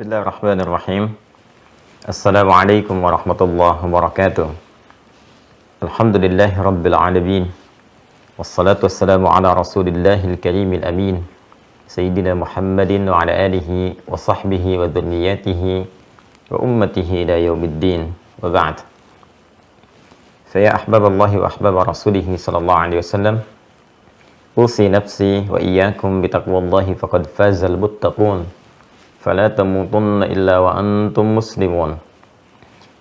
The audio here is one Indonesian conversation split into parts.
Bismillahirrahmanirrahim. Assalamualaikum warahmatullahi wabarakatuh. Alhamdulillahi rabbil alamin. Wassalatu wassalamu ala rasulillahil karimil amin. Sayyidina Muhammadin wa ala alihi wa sahbihi wa dhurriyyatihi wa ummatihi ila yaumiddin. Wa ba'd. Saya ahbaballahi wa ahbaba rasulihi sallallahu alaihi wasallam. Usi nafsi wa iyyakum bitaqwallahi faqad fazal muttaqun. فلا تموتن إلا وأنتم مسلمون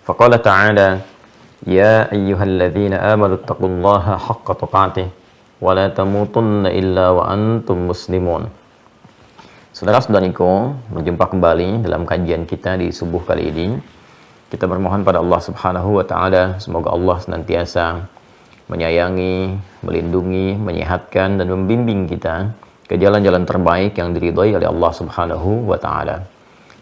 فقال تعالى يا أيها الذين آمنوا اتقوا الله حق تقاته ولا تموتن إلا وأنتم مسلمون. Saudara-saudariku, berjumpa kembali dalam kajian kita di subuh kali ini. Kita bermohon pada Allah Subhanahu wa taala, semoga Allah senantiasa menyayangi, melindungi, menyehatkan dan membimbing kita ke jalan-jalan terbaik yang diridhai oleh Allah Subhanahu wa taala.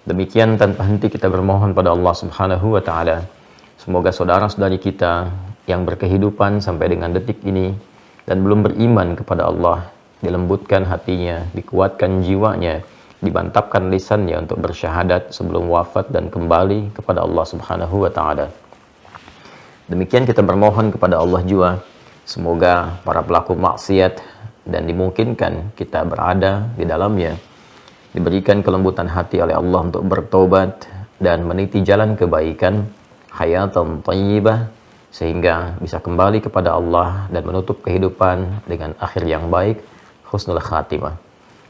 Demikian tanpa henti kita bermohon pada Allah Subhanahu wa taala, semoga saudara-saudari kita yang berkehidupan sampai dengan detik ini dan belum beriman kepada Allah, dilembutkan hatinya, dikuatkan jiwanya, dimantapkan lisannya untuk bersyahadat sebelum wafat dan kembali kepada Allah Subhanahu wa taala. Demikian kita bermohon kepada Allah juga, semoga para pelaku maksiat dan dimungkinkan kita berada di dalamnya, diberikan kelembutan hati oleh Allah untuk bertobat dan meniti jalan kebaikan, hayatan thayyibah, sehingga bisa kembali kepada Allah dan menutup kehidupan dengan akhir yang baik, husnul khatimah.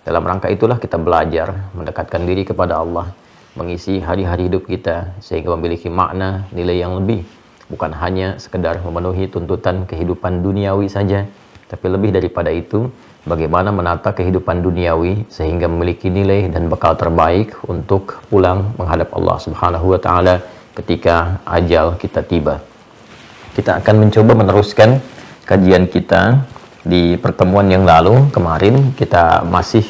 Dalam rangka itulah kita belajar mendekatkan diri kepada Allah, mengisi hari-hari hidup kita sehingga memiliki makna, nilai yang lebih, bukan hanya sekedar memenuhi tuntutan kehidupan duniawi saja, tapi lebih daripada itu, bagaimana menata kehidupan duniawi sehingga memiliki nilai dan bekal terbaik untuk pulang menghadap Allah Subhanahu wa taala ketika ajal kita tiba. Kita akan mencoba meneruskan kajian kita di pertemuan yang lalu. Kemarin kita masih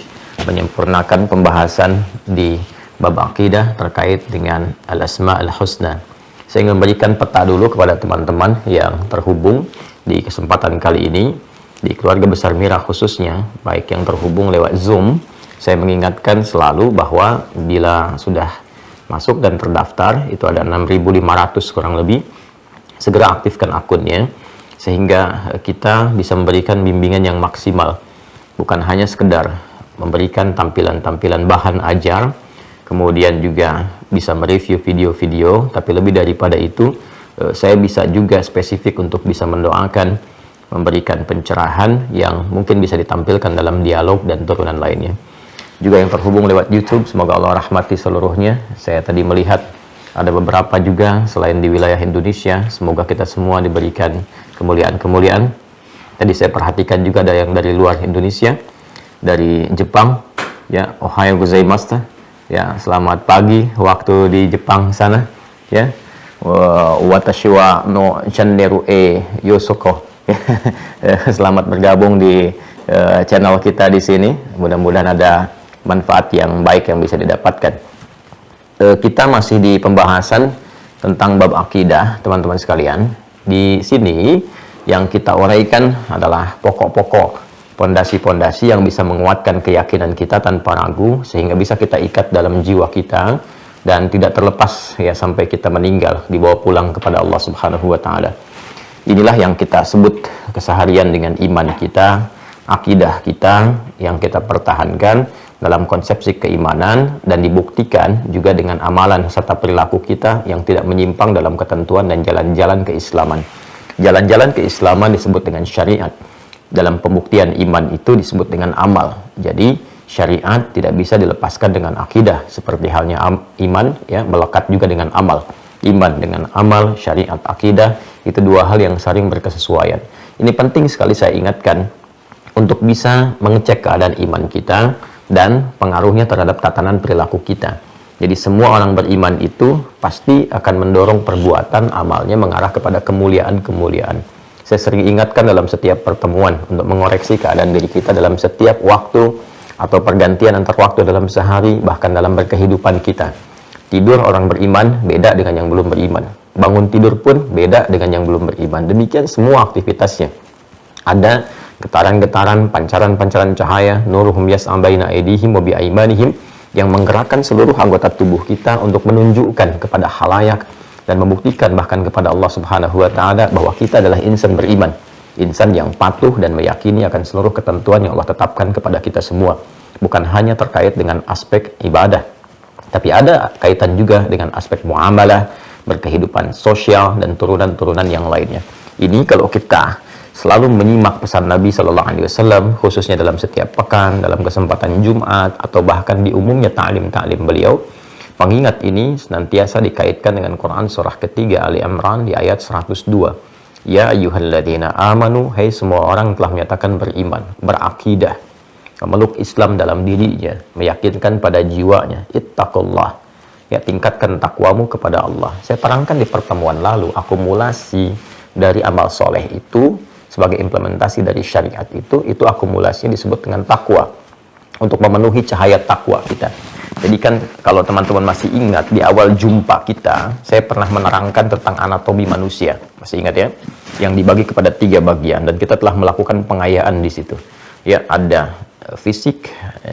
menyempurnakan pembahasan di bab akidah terkait dengan al-asma'ul husna. Saya ingin memberikan peta dulu kepada teman-teman yang terhubung di kesempatan kali ini. Di keluarga besar Mira khususnya, baik yang terhubung lewat Zoom, saya mengingatkan selalu bahwa bila sudah masuk dan terdaftar, itu ada 6.500 kurang lebih, segera aktifkan akunnya, sehingga kita bisa memberikan bimbingan yang maksimal. Bukan hanya sekedar memberikan tampilan-tampilan bahan ajar, kemudian juga bisa mereview video-video, tapi lebih daripada itu, saya bisa juga spesifik untuk bisa mendoakan, memberikan pencerahan yang mungkin bisa ditampilkan dalam dialog dan turunan lainnya. Juga yang terhubung lewat YouTube, semoga Allah rahmati seluruhnya. Saya tadi melihat ada beberapa juga selain di wilayah Indonesia, semoga kita semua diberikan kemuliaan-kemuliaan. Tadi saya perhatikan juga ada yang dari luar Indonesia, dari Jepang, ya, Ohayo gozaimasu, ya, selamat pagi waktu di Jepang sana, ya. Watashi wa no channeru e yosoko. Selamat bergabung di channel kita di sini. Mudah-mudahan ada manfaat yang baik yang bisa didapatkan. Kita masih di pembahasan tentang bab akidah, teman-teman sekalian. Di sini yang kita uraikan adalah pokok-pokok, pondasi-pondasi yang bisa menguatkan keyakinan kita tanpa ragu, sehingga bisa kita ikat dalam jiwa kita dan tidak terlepas ya sampai kita meninggal, dibawa pulang kepada Allah Subhanahu wa taala. Inilah yang kita sebut keseharian dengan iman kita, akidah kita yang kita pertahankan dalam konsepsi keimanan dan dibuktikan juga dengan amalan serta perilaku kita yang tidak menyimpang dalam ketentuan dan jalan-jalan keislaman. Jalan-jalan keislaman disebut dengan syariat. Dalam pembuktian iman itu disebut dengan amal. Jadi syariat tidak bisa dilepaskan dengan akidah, seperti halnya iman ya melekat juga dengan amal. Iman dengan amal, syariat, akidah, itu dua hal yang saling berkesesuaian. Ini penting sekali saya ingatkan untuk bisa mengecek keadaan iman kita dan pengaruhnya terhadap tatanan perilaku kita. Jadi semua orang beriman itu pasti akan mendorong perbuatan amalnya mengarah kepada kemuliaan-kemuliaan. Saya sering ingatkan dalam setiap pertemuan untuk mengoreksi keadaan diri kita dalam setiap waktu atau pergantian antar waktu dalam sehari, bahkan dalam berkehidupan kita. Tidur orang beriman beda dengan yang belum beriman. Bangun tidur pun beda dengan yang belum beriman. Demikian semua aktivitasnya. Ada getaran-getaran, pancaran-pancaran cahaya, nuruhum yas'a baina aydihim wa bi aymanihim, yang menggerakkan seluruh anggota tubuh kita untuk menunjukkan kepada khalayak dan membuktikan bahkan kepada Allah Subhanahu wa taala bahwa kita adalah insan beriman, insan yang patuh dan meyakini akan seluruh ketentuan yang Allah tetapkan kepada kita semua. Bukan hanya terkait dengan aspek ibadah, tapi ada kaitan juga dengan aspek muamalah, berkehidupan sosial dan turunan-turunan yang lainnya. Ini kalau kita selalu menyimak pesan Nabi Shallallahu Alaihi Wasallam, khususnya dalam setiap pekan, dalam kesempatan Jumat, atau bahkan di umumnya ta'lim-ta'lim beliau, pengingat ini senantiasa dikaitkan dengan Quran surah ketiga Ali Imran di ayat 102. Ya ayyuhalladzina amanu, hai semua orang telah menyatakan beriman, berakidah, memeluk Islam dalam dirinya, meyakinkan pada jiwanya, ittaqullah, ya tingkatkan takwamu kepada Allah. Saya terangkan di pertemuan lalu, akumulasi dari amal soleh itu sebagai implementasi dari syariat itu akumulasinya disebut dengan takwa, untuk memenuhi cahaya takwa kita. Jadi kan kalau teman-teman masih ingat di awal jumpa kita, saya pernah menerangkan tentang anatomi manusia, masih ingat ya, yang dibagi kepada 3 bagian dan kita telah melakukan pengayaan di situ. Ya, ada fisik,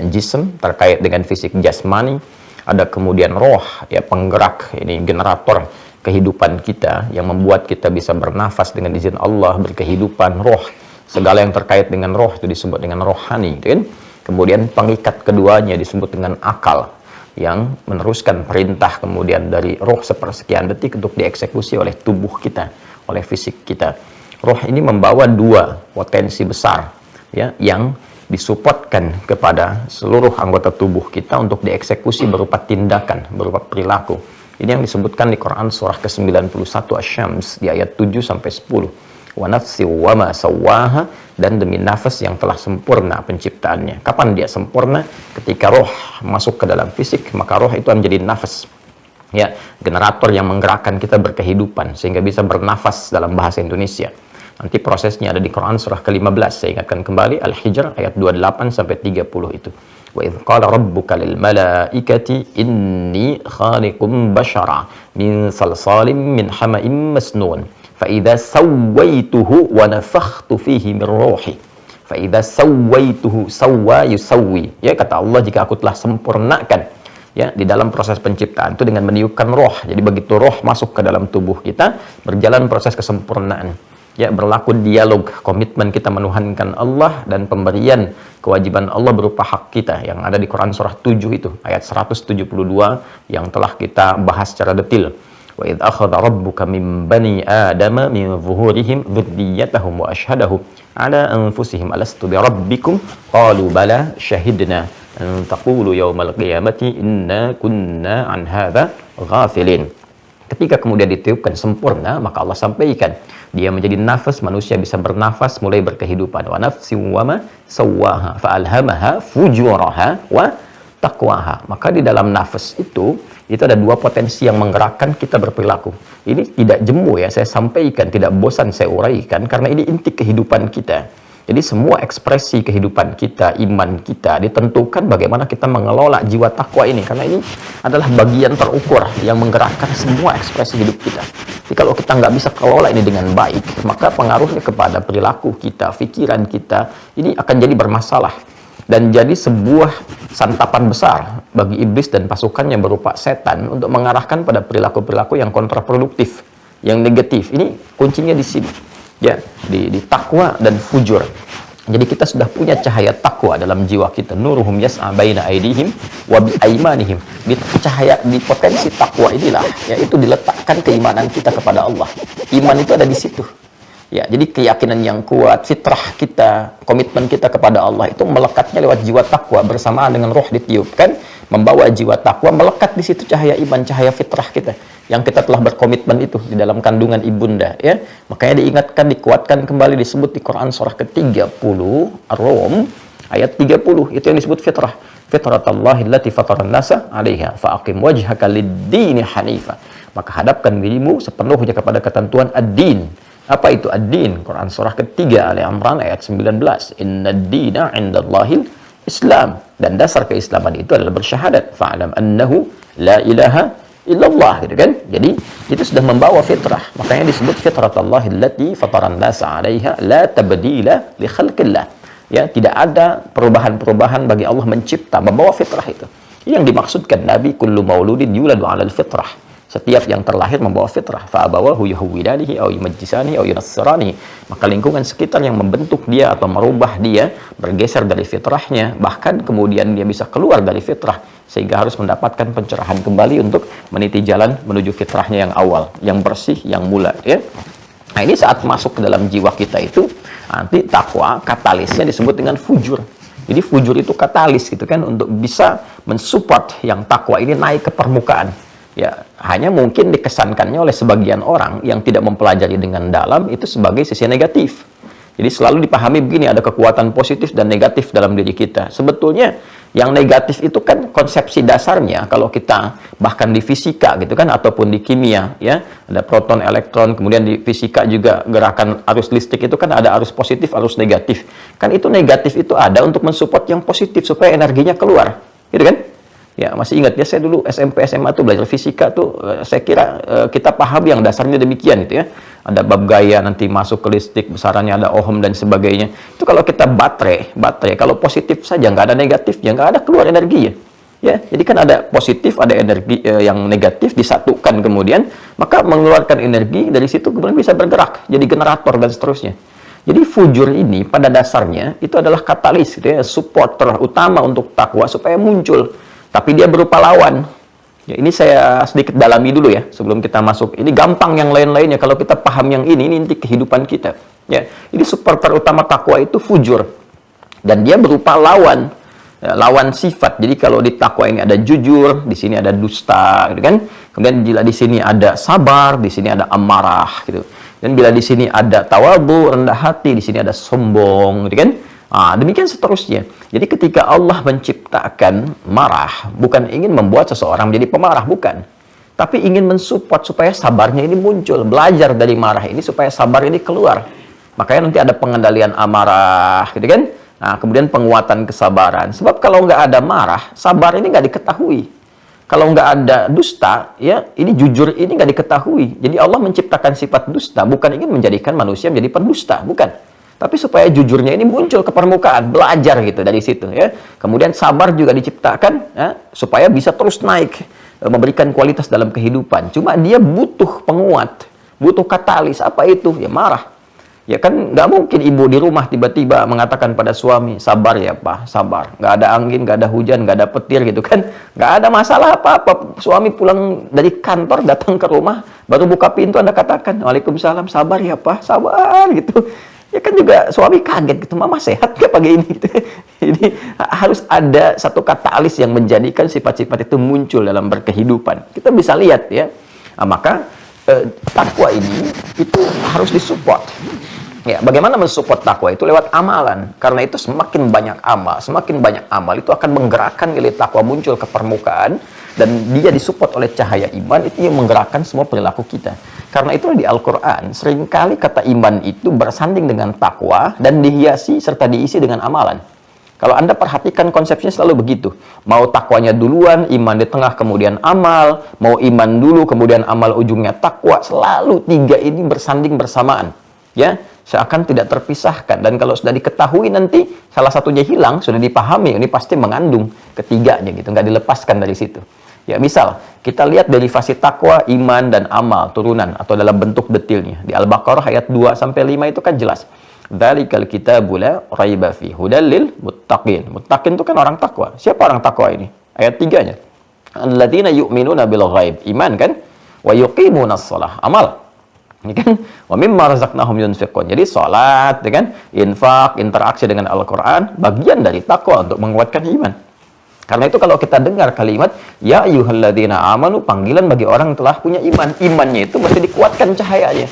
jism terkait dengan fisik jasmani, ada kemudian roh, ya penggerak, ini generator kehidupan kita yang membuat kita bisa bernafas dengan izin Allah, berkehidupan, roh, segala yang terkait dengan roh itu disebut dengan rohani, gitu kan? Kemudian pengikat keduanya disebut dengan akal, yang meneruskan perintah kemudian dari roh sepersekian detik untuk dieksekusi oleh tubuh kita, oleh fisik kita. Roh ini membawa 2 potensi besar, ya, yang disupportkan kepada seluruh anggota tubuh kita untuk dieksekusi berupa tindakan, berupa perilaku. Ini yang disebutkan di Quran surah ke-91 Asy-Syams di ayat 7 sampai 10. Wa nafsi wa ma sawwaha, dan demi nafas yang telah sempurna penciptaannya. Kapan dia sempurna? Ketika roh masuk ke dalam fisik, maka roh itu menjadi nafas, ya, generator yang menggerakkan kita berkehidupan sehingga bisa bernafas dalam bahasa Indonesia. Nanti prosesnya ada di Quran surah ke-15. Saya ingatkan kembali Al-Hijr ayat 28 sampai 30 itu. Wa idz qala rabbuka lil malaikati inni khaliqum bashara min salsalim min hama'im masnun fa idza sawaituhu wa nafakhtu fihi min ruhi fa idza sawaituhu sawwa yusawwi, ya, kata Allah, jika aku telah sempurnakan, ya, di dalam proses penciptaan itu dengan meniupkan roh. Jadi begitu roh masuk ke dalam tubuh kita, berjalan proses kesempurnaan, ya, berlaku dialog komitmen kita menuhankan Allah dan pemberian kewajiban Allah berupa hak kita yang ada di Quran surah 7 itu ayat 172 yang telah kita bahas secara detail. Wa idz akhadha rabbuka min bani adama min zuhurihim dzurriyyatahum wa ashhadahum ala anfusihim alastu bi rabbikum qalu bala syahidna an taqulu yaumal qiyamati inna kunna an hadza ghafilin. Ketika kemudian ditiupkan sempurna, maka Allah sampaikan dia menjadi nafas, manusia bisa bernafas, mulai berkehidupan. Wa nafsi wa ma sawwaha fa alhamaha fujuraha wa taqwaha. Maka di dalam nafas itu ada 2 potensi yang menggerakkan kita berperilaku. Ini tidak jemu, ya, saya sampaikan, tidak bosan saya uraikan, karena ini inti kehidupan kita. Jadi semua ekspresi kehidupan kita, iman kita, ditentukan bagaimana kita mengelola jiwa takwa ini. Karena ini adalah bagian terukur yang menggerakkan semua ekspresi hidup kita. Jadi kalau kita nggak bisa kelola ini dengan baik, maka pengaruhnya kepada perilaku kita, pikiran kita, ini akan jadi bermasalah. Dan jadi sebuah santapan besar bagi iblis dan pasukannya berupa setan untuk mengarahkan pada perilaku-perilaku yang kontraproduktif, yang negatif. Ini kuncinya di sini, ya, di takwa dan fujur. Jadi kita sudah punya cahaya takwa dalam jiwa kita. Nuruhum yas'a baina aydihim wa bi aymanihim. Di cahaya, di potensi takwa inilah, yaitu diletakkan keimanan kita kepada Allah. Iman itu ada di situ. Ya, jadi keyakinan yang kuat, fitrah kita, komitmen kita kepada Allah itu melekatnya lewat jiwa takwa bersamaan dengan roh ditiupkan, membawa jiwa takwa melekat di situ cahaya iman, cahaya fitrah kita yang kita telah berkomitmen itu di dalam kandungan ibunda, ya. Makanya diingatkan, dikuatkan kembali, disebut di Quran surah ke-30 Ar-Rum ayat 30, itu yang disebut fitrah. Fitratallahi allati fataran nasa 'alaiha fa'aqim wajhaka lid-dini hanifa. Maka hadapkan dirimu sepenuhnya kepada ketentuan ad-din. Apa itu ad-din? Quran surah ketiga Ali Imran ayat 19. Inna ad-dina 'indallahil Islam. Dan dasar keislaman itu adalah bersyahadat. Fa'lam annahu la ilaha illallah, gitu kan? Jadi itu sudah membawa fitrah. Makanya disebut fitratallahi allati fataran nasa 'alaiha la tabdila li khalqillah. Ya, tidak ada perubahan-perubahan bagi Allah mencipta, membawa fitrah itu. Yang dimaksudkan Nabi, kullu mauludin yuladu 'alal fitrah. Setiap yang terlahir membawa fitrah. Fa abawahu yuhawwidanihi aw yumajjisanihi aw yunassiranihi. Maka lingkungan sekitar yang membentuk dia atau merubah dia, bergeser dari fitrahnya, bahkan kemudian dia bisa keluar dari fitrah sehingga harus mendapatkan pencerahan kembali untuk meniti jalan menuju fitrahnya yang awal, yang bersih, yang mula, ya. Nah, ini saat masuk ke dalam jiwa kita itu, nanti takwa katalisnya disebut dengan fujur. Jadi fujur itu katalis gitu kan, untuk bisa mensupport yang takwa ini naik ke permukaan. Ya, hanya mungkin dikesankannya oleh sebagian orang yang tidak mempelajari dengan dalam itu sebagai sisi negatif. Jadi selalu dipahami begini, ada kekuatan positif dan negatif dalam diri kita. Sebetulnya yang negatif itu kan konsepsi dasarnya, kalau kita bahkan di fisika gitu kan, ataupun di kimia, ya, ada proton, elektron, kemudian di fisika juga gerakan arus listrik itu kan ada arus positif, arus negatif. Kan itu negatif itu ada untuk mensupport yang positif supaya energinya keluar, gitu kan? Ya, masih ingat ya, saya dulu SMP SMA tuh belajar fisika tuh, saya kira kita paham yang dasarnya demikian gitu ya. Ada bab gaya, nanti masuk ke listrik, besarannya ada ohm dan sebagainya. Itu kalau kita baterai kalau positif saja, nggak ada negatif, ya nggak ada keluar energi ya. Ya, jadi kan ada positif, ada energi yang negatif disatukan kemudian, maka mengeluarkan energi dari situ kemudian bisa bergerak, jadi generator dan seterusnya. Jadi fujur ini pada dasarnya itu adalah katalis gitu ya, supporter utama untuk takwa supaya muncul. Tapi dia berupa lawan. Ya, ini saya sedikit dalami dulu ya, sebelum kita masuk. Ini gampang yang lain-lainnya. Kalau kita paham yang ini inti kehidupan kita. Ya, ini supporter utama takwa itu fujur. Dan dia berupa lawan. Ya, lawan sifat. Jadi kalau di takwa ini ada jujur, di sini ada dusta, gitu kan? Kemudian bila di sini ada sabar, di sini ada amarah, gitu. Dan bila di sini ada tawadhu, rendah hati, di sini ada sombong, gitu kan? Demikian seterusnya. Jadi ketika Allah menciptakan marah, bukan ingin membuat seseorang menjadi pemarah, bukan. Tapi ingin mensupport supaya sabarnya ini muncul. Belajar dari marah ini supaya sabar ini keluar. Makanya nanti ada pengendalian amarah, gitu kan? Nah, kemudian penguatan kesabaran. Sebab kalau nggak ada marah, sabar ini nggak diketahui. Kalau nggak ada dusta, ya ini jujur ini nggak diketahui. Jadi Allah menciptakan sifat dusta, bukan ingin menjadikan manusia menjadi pendusta, bukan. Tapi supaya jujurnya ini muncul ke permukaan, belajar gitu dari situ ya. Kemudian sabar juga diciptakan ya, supaya bisa terus naik, memberikan kualitas dalam kehidupan. Cuma dia butuh penguat, butuh katalis. Apa itu? Ya marah. Ya kan nggak mungkin ibu di rumah tiba-tiba mengatakan pada suami, sabar ya Pak, sabar. Nggak ada angin, nggak ada hujan, nggak ada petir gitu kan. Nggak ada masalah apa-apa. Suami pulang dari kantor, datang ke rumah, baru buka pintu Anda katakan, Waalaikumsalam, sabar ya Pak, sabar gitu. Ya kan juga suami kaget gitu, mama sehat nggak pagi ini gitu. Jadi harus ada satu katalis yang menjadikan sifat-sifat itu muncul dalam berkehidupan. Kita bisa lihat ya. Maka takwa ini itu harus disupport. Ya, bagaimana mensupport takwa itu lewat amalan. Karena itu semakin banyak amal itu akan menggerakkan nilai takwa muncul ke permukaan, dan dia disupport oleh cahaya iman, itu yang menggerakkan semua perilaku kita. Karena itu di Al-Quran seringkali kata iman itu bersanding dengan takwa dan dihiasi serta diisi dengan amalan. Kalau Anda perhatikan konsepnya selalu begitu. Mau takwanya duluan, iman di tengah, kemudian amal. Mau iman dulu, kemudian amal, ujungnya takwa. Selalu tiga ini bersanding bersamaan. Ya, seakan tidak terpisahkan. Dan kalau sudah diketahui nanti salah satunya hilang, sudah dipahami, ini pasti mengandung ketiganya gitu, nggak dilepaskan dari situ. Ya, misal kita lihat derivasi takwa, iman dan amal turunan atau dalam bentuk detilnya. Di Al-Baqarah ayat 2 sampai 5 itu kan jelas. Dzalikal kitabu la raiba fi hudal lil muttaqin. Muttaqin itu kan orang takwa. Siapa orang takwa ini? Ayat 3-nya. Alladzina yu'minuna bil ghaib. Iman kan? Wa yuqimunas shalah. Amal. Ini kan, wa mimma razaqnahum yunfiqun. Jadi salat, kan, infak, interaksi dengan Al-Qur'an bagian dari takwa untuk menguatkan iman. Karena itu kalau kita dengar kalimat ya ayyuhalladzina amanu, panggilan bagi orang yang telah punya iman. Imannya itu mesti dikuatkan cahayanya.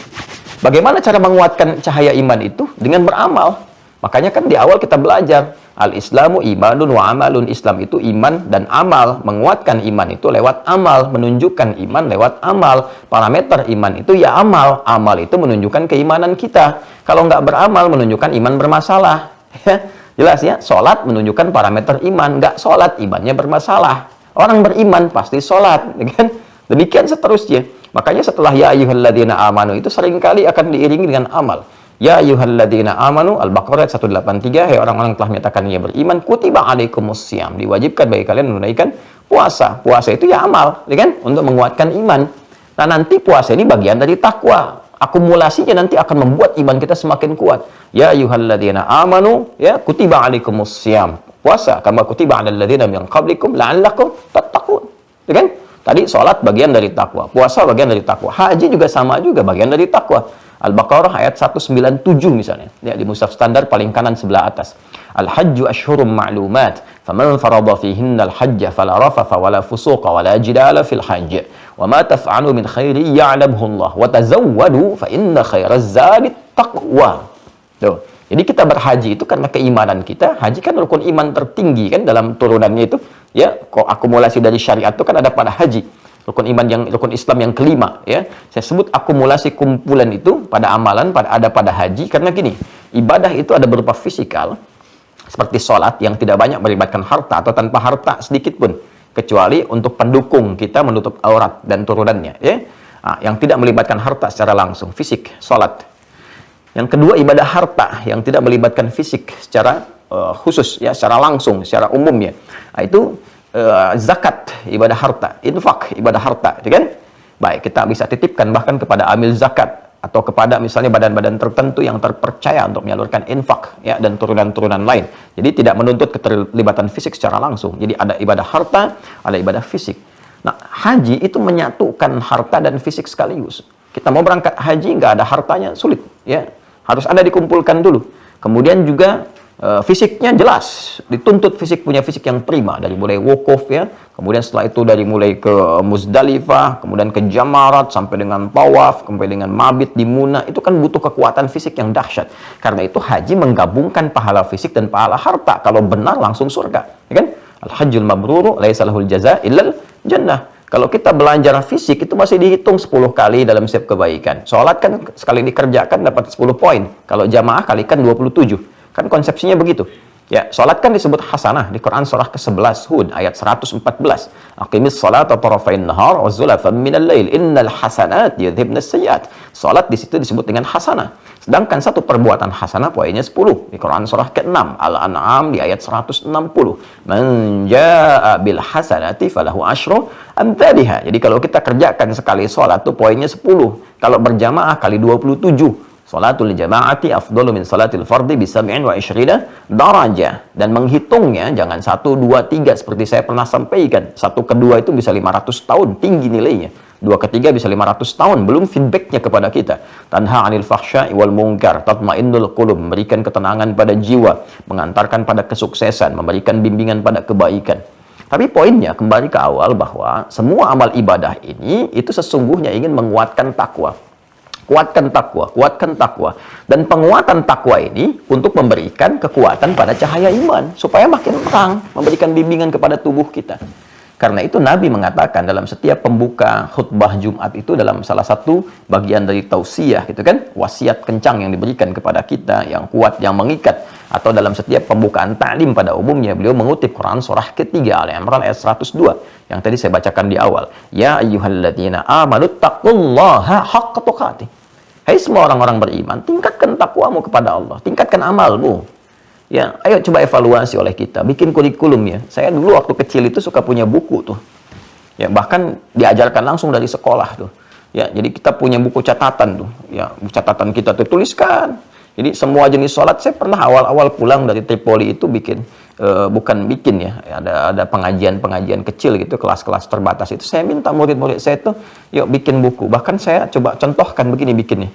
Bagaimana cara menguatkan cahaya iman itu? Dengan beramal. Makanya kan di awal kita belajar al-islamu imanun wa amalun. Islam itu iman dan amal. Menguatkan iman itu lewat amal, menunjukkan iman lewat amal. Parameter iman itu ya amal. Amal itu menunjukkan keimanan kita. Kalau nggak beramal menunjukkan iman bermasalah. Ya. Jelas ya, sholat menunjukkan parameter iman. Nggak sholat, imannya bermasalah. Orang beriman pasti sholat, kan? Demikian seterusnya. Makanya setelah ya ayyuhalladzina amanu itu seringkali akan diiringi dengan amal. Ya ayyuhalladzina amanu, Al-Baqarah 183, hai orang-orang telah menyatakan ia beriman, kutiba alaikumus syiyam, diwajibkan bagi kalian menunaikan Puasa itu ya amal, ya kan? Untuk menguatkan iman. Nah, nanti puasa ini bagian dari takwa. Akumulasinya nanti akan membuat iman kita semakin kuat. Ya ayyuhalladzina amanu, ya kutiba alaikumussyam. Puasa kama kutiba alal ladzina min qablikum la'allakum tattaqun. Ya kan? Tadi sholat bagian dari takwa, puasa bagian dari takwa, haji juga sama juga bagian dari takwa. Al-Baqarah ayat 197 misalnya, ya, di mushaf standar paling kanan sebelah atas. Al-hajju ashhurum ma'lumat, faman farada fihinna al-hajja fala rafatha wala fusuqa wala jidala fil hajj. Wa ma taf'alu min khairin ya'lamhu Allah wa tazawwadu fa inna khairaz zadi taqwa. Tuh. Jadi kita berhaji itu karena keimanan kita. Haji kan rukun iman tertinggi kan dalam turunannya itu. Ya, kok akumulasi dari syariat itu kan ada pada haji. Rukun Islam yang kelima, ya. Saya sebut akumulasi kumpulan itu pada amalan pada haji karena gini, ibadah itu ada berupa fisikal seperti sholat yang tidak banyak melibatkan harta atau tanpa harta sedikit pun, kecuali untuk pendukung kita menutup aurat dan turunannya, ya. Nah, yang tidak melibatkan harta secara langsung, fisik, sholat. Yang kedua, ibadah harta yang tidak melibatkan fisik secara khusus, ya, secara langsung, secara umum, ya. Nah, itu zakat, ibadah harta, infak, ibadah harta, gitu kan? Baik, kita bisa titipkan bahkan kepada amil zakat atau kepada misalnya badan-badan tertentu yang terpercaya untuk menyalurkan infak, ya, dan turunan-turunan lain. Jadi tidak menuntut keterlibatan fisik secara langsung. Jadi ada ibadah harta, ada ibadah fisik. Nah, haji itu menyatukan harta dan fisik sekaligus. Kita mau berangkat haji nggak ada hartanya sulit, ya. Harus ada dikumpulkan dulu. Kemudian juga fisiknya jelas, dituntut fisik, punya fisik yang prima, dari mulai wukuf, ya, kemudian setelah itu dari mulai ke Muzdalifah, kemudian ke Jamarat, sampai dengan tawaf, sampai dengan mabit di Muna, itu kan butuh kekuatan fisik yang dahsyat. Karena itu haji menggabungkan pahala fisik dan pahala harta, kalau benar langsung surga, ya kan? Al-hajjul mabruru laisa lahul jaza illal jannah. Kalau kita belajar fisik itu masih dihitung 10 kali dalam setiap kebaikan. Sholat kan sekali dikerjakan dapat 10 poin, kalau jamaah kalikan 27. Kan konsepsinya begitu. Ya, salat kan disebut hasanah di Quran surah ke-11 Hud ayat 114. Aqimis salata tarafain nahar wa zulafan minal lail innal hasanat yudhibnas sayyiat. Salat di situ disebut dengan hasanah. Sedangkan satu perbuatan hasanah poinnya 10 di Quran surah ke-6 Al-An'am di ayat 160. Man jaa bil hasanati falahu asyru amthaliha. Jadi kalau kita kerjakan sekali salat tuh poinnya 10. Kalau berjamaah kali 27. Salatul jama'ati afdalu min salatil fardi bi 27 darajah. Dan menghitungnya jangan 1, 2, 3 seperti saya pernah sampaikan. 1 ke 2 itu bisa 500 tahun tinggi nilainya. 2 ke 3 bisa 500 tahun, belum feedbacknya kepada kita. Tanha 'anil fahsya'i wal munkar, tatmainnul qulub, memberikan ketenangan pada jiwa, mengantarkan pada kesuksesan, memberikan bimbingan pada kebaikan. Tapi poinnya kembali ke awal bahwa semua amal ibadah ini itu sesungguhnya ingin menguatkan takwa. Kuatkan takwa. Dan penguatan takwa ini untuk memberikan kekuatan pada cahaya iman, supaya makin terang, memberikan bimbingan kepada tubuh kita. Karena itu Nabi mengatakan dalam setiap pembuka khutbah Jumat itu, dalam salah satu bagian dari tausiah, gitu kan, wasiat kencang yang diberikan kepada kita, yang kuat, yang mengikat. Atau dalam setiap pembukaan ta'lim pada umumnya, beliau mengutip Quran surah ketiga Al-Imran ayat 102 yang tadi saya bacakan di awal. Ya ayyuhalladzina amanu taqullaha haqqa tuqatih. Hai semua orang-orang beriman, tingkatkan takwamu kepada Allah, tingkatkan amalmu. Ya, ayo coba evaluasi oleh kita, bikin kurikulum, ya. Saya dulu waktu kecil itu suka punya buku tuh. Ya, bahkan diajarkan langsung dari sekolah tuh. Ya, jadi kita punya buku catatan tuh. Ya, buku catatan kita tuh tuliskan. Jadi semua jenis sholat, saya pernah awal-awal pulang dari Tripoli itu bikin, bukan bikin, ya, ada pengajian-pengajian kecil gitu, kelas-kelas terbatas itu. Saya minta murid-murid saya tuh, yuk bikin buku. Bahkan saya coba contohkan begini bikinnya.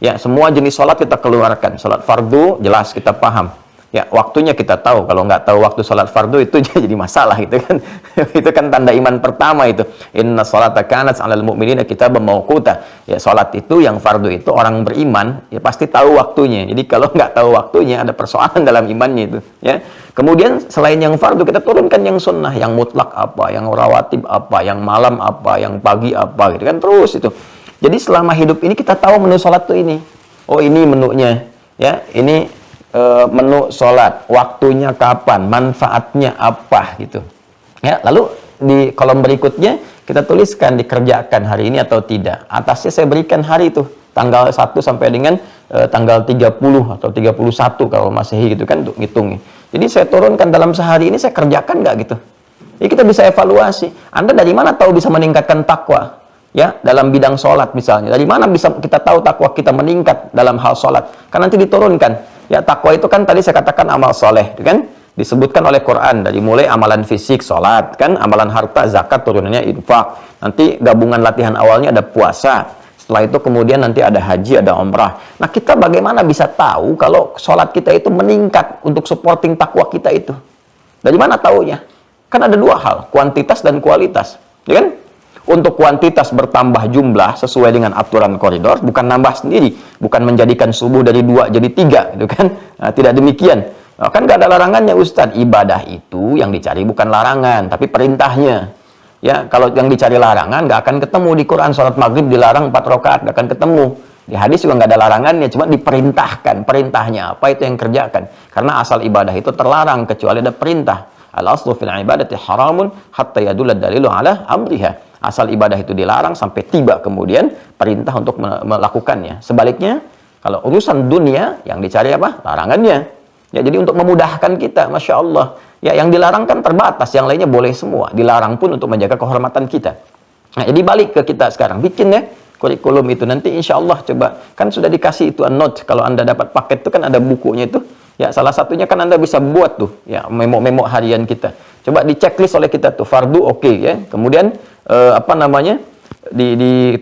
Ya, semua jenis sholat kita keluarkan. Sholat fardu jelas kita paham. Ya, waktunya kita tahu. Kalau nggak tahu waktu sholat fardu itu jadi masalah gitu kan. Itu kan tanda iman pertama itu. Inna sholata kanat 'alal mu'minina kitaban mawquta. Ya, sholat itu yang fardu itu orang beriman ya pasti tahu waktunya. Jadi kalau nggak tahu waktunya ada persoalan dalam imannya itu. Ya. Kemudian selain yang fardu kita turunkan yang sunnah, yang mutlak apa, yang rawatib apa, yang malam apa, yang pagi apa gitu kan, terus itu. Jadi selama hidup ini kita tahu menu sholat tuh ini. Oh, ini menunya. Ya, ini menu sholat, waktunya kapan, manfaatnya apa gitu. Ya, lalu di kolom berikutnya kita tuliskan dikerjakan hari ini atau tidak. Atasnya saya berikan hari itu, tanggal 1 sampai dengan tanggal 30 atau 31 kalau Masehi gitu kan, untuk ngitungnya. Jadi saya turunkan dalam sehari ini saya kerjakan nggak gitu. Jadi kita bisa evaluasi. Anda dari mana tahu bisa meningkatkan takwa? Ya, dalam bidang sholat misalnya. Dari mana bisa kita tahu takwa kita meningkat dalam hal sholat? Kan nanti diturunkan. Ya, takwa itu kan tadi saya katakan amal soleh, kan? Disebutkan oleh Quran dari mulai amalan fisik, sholat, kan? Amalan harta, zakat, turunannya infak. Nanti gabungan latihan awalnya ada puasa. Setelah itu kemudian nanti ada haji, ada umrah. Nah, kita bagaimana bisa tahu kalau sholat kita itu meningkat untuk supporting takwa kita itu? Dari mana taunya? Kan ada dua hal, kuantitas dan kualitas. Ya kan? Untuk kuantitas bertambah jumlah sesuai dengan aturan koridor, bukan nambah sendiri, bukan menjadikan subuh dari 2 jadi 3, gitu kan? Nah, tidak demikian. Nah, kan nggak ada larangannya, Ustadz. Ibadah itu yang dicari bukan larangan, tapi perintahnya. Ya, kalau yang dicari larangan nggak akan ketemu di Quran. Sholat maghrib dilarang 4 rakaat, nggak akan ketemu. Di hadis juga nggak ada larangannya, cuma diperintahkan. Perintahnya apa itu yang kerjakan? Karena asal ibadah itu terlarang kecuali ada perintah. Al-aslu fil ibadati haramun hatta yadulla dalilu ala amriha. Asal ibadah itu dilarang sampai tiba kemudian perintah untuk melakukannya. Sebaliknya, kalau urusan dunia yang dicari apa? Larangannya. Ya, jadi untuk memudahkan kita, Masya Allah. Ya, yang dilarang kan terbatas, yang lainnya boleh semua. Dilarang pun untuk menjaga kehormatan kita. Nah, jadi balik ke kita sekarang. Bikin ya kurikulum itu. Nanti insya Allah coba. Kan sudah dikasih itu note. Kalau Anda dapat paket itu kan ada bukunya itu. Ya, salah satunya kan Anda bisa buat tuh. Ya, memo-memo harian kita. Coba di checklist oleh kita tuh. Fardu oke, ya. Kemudian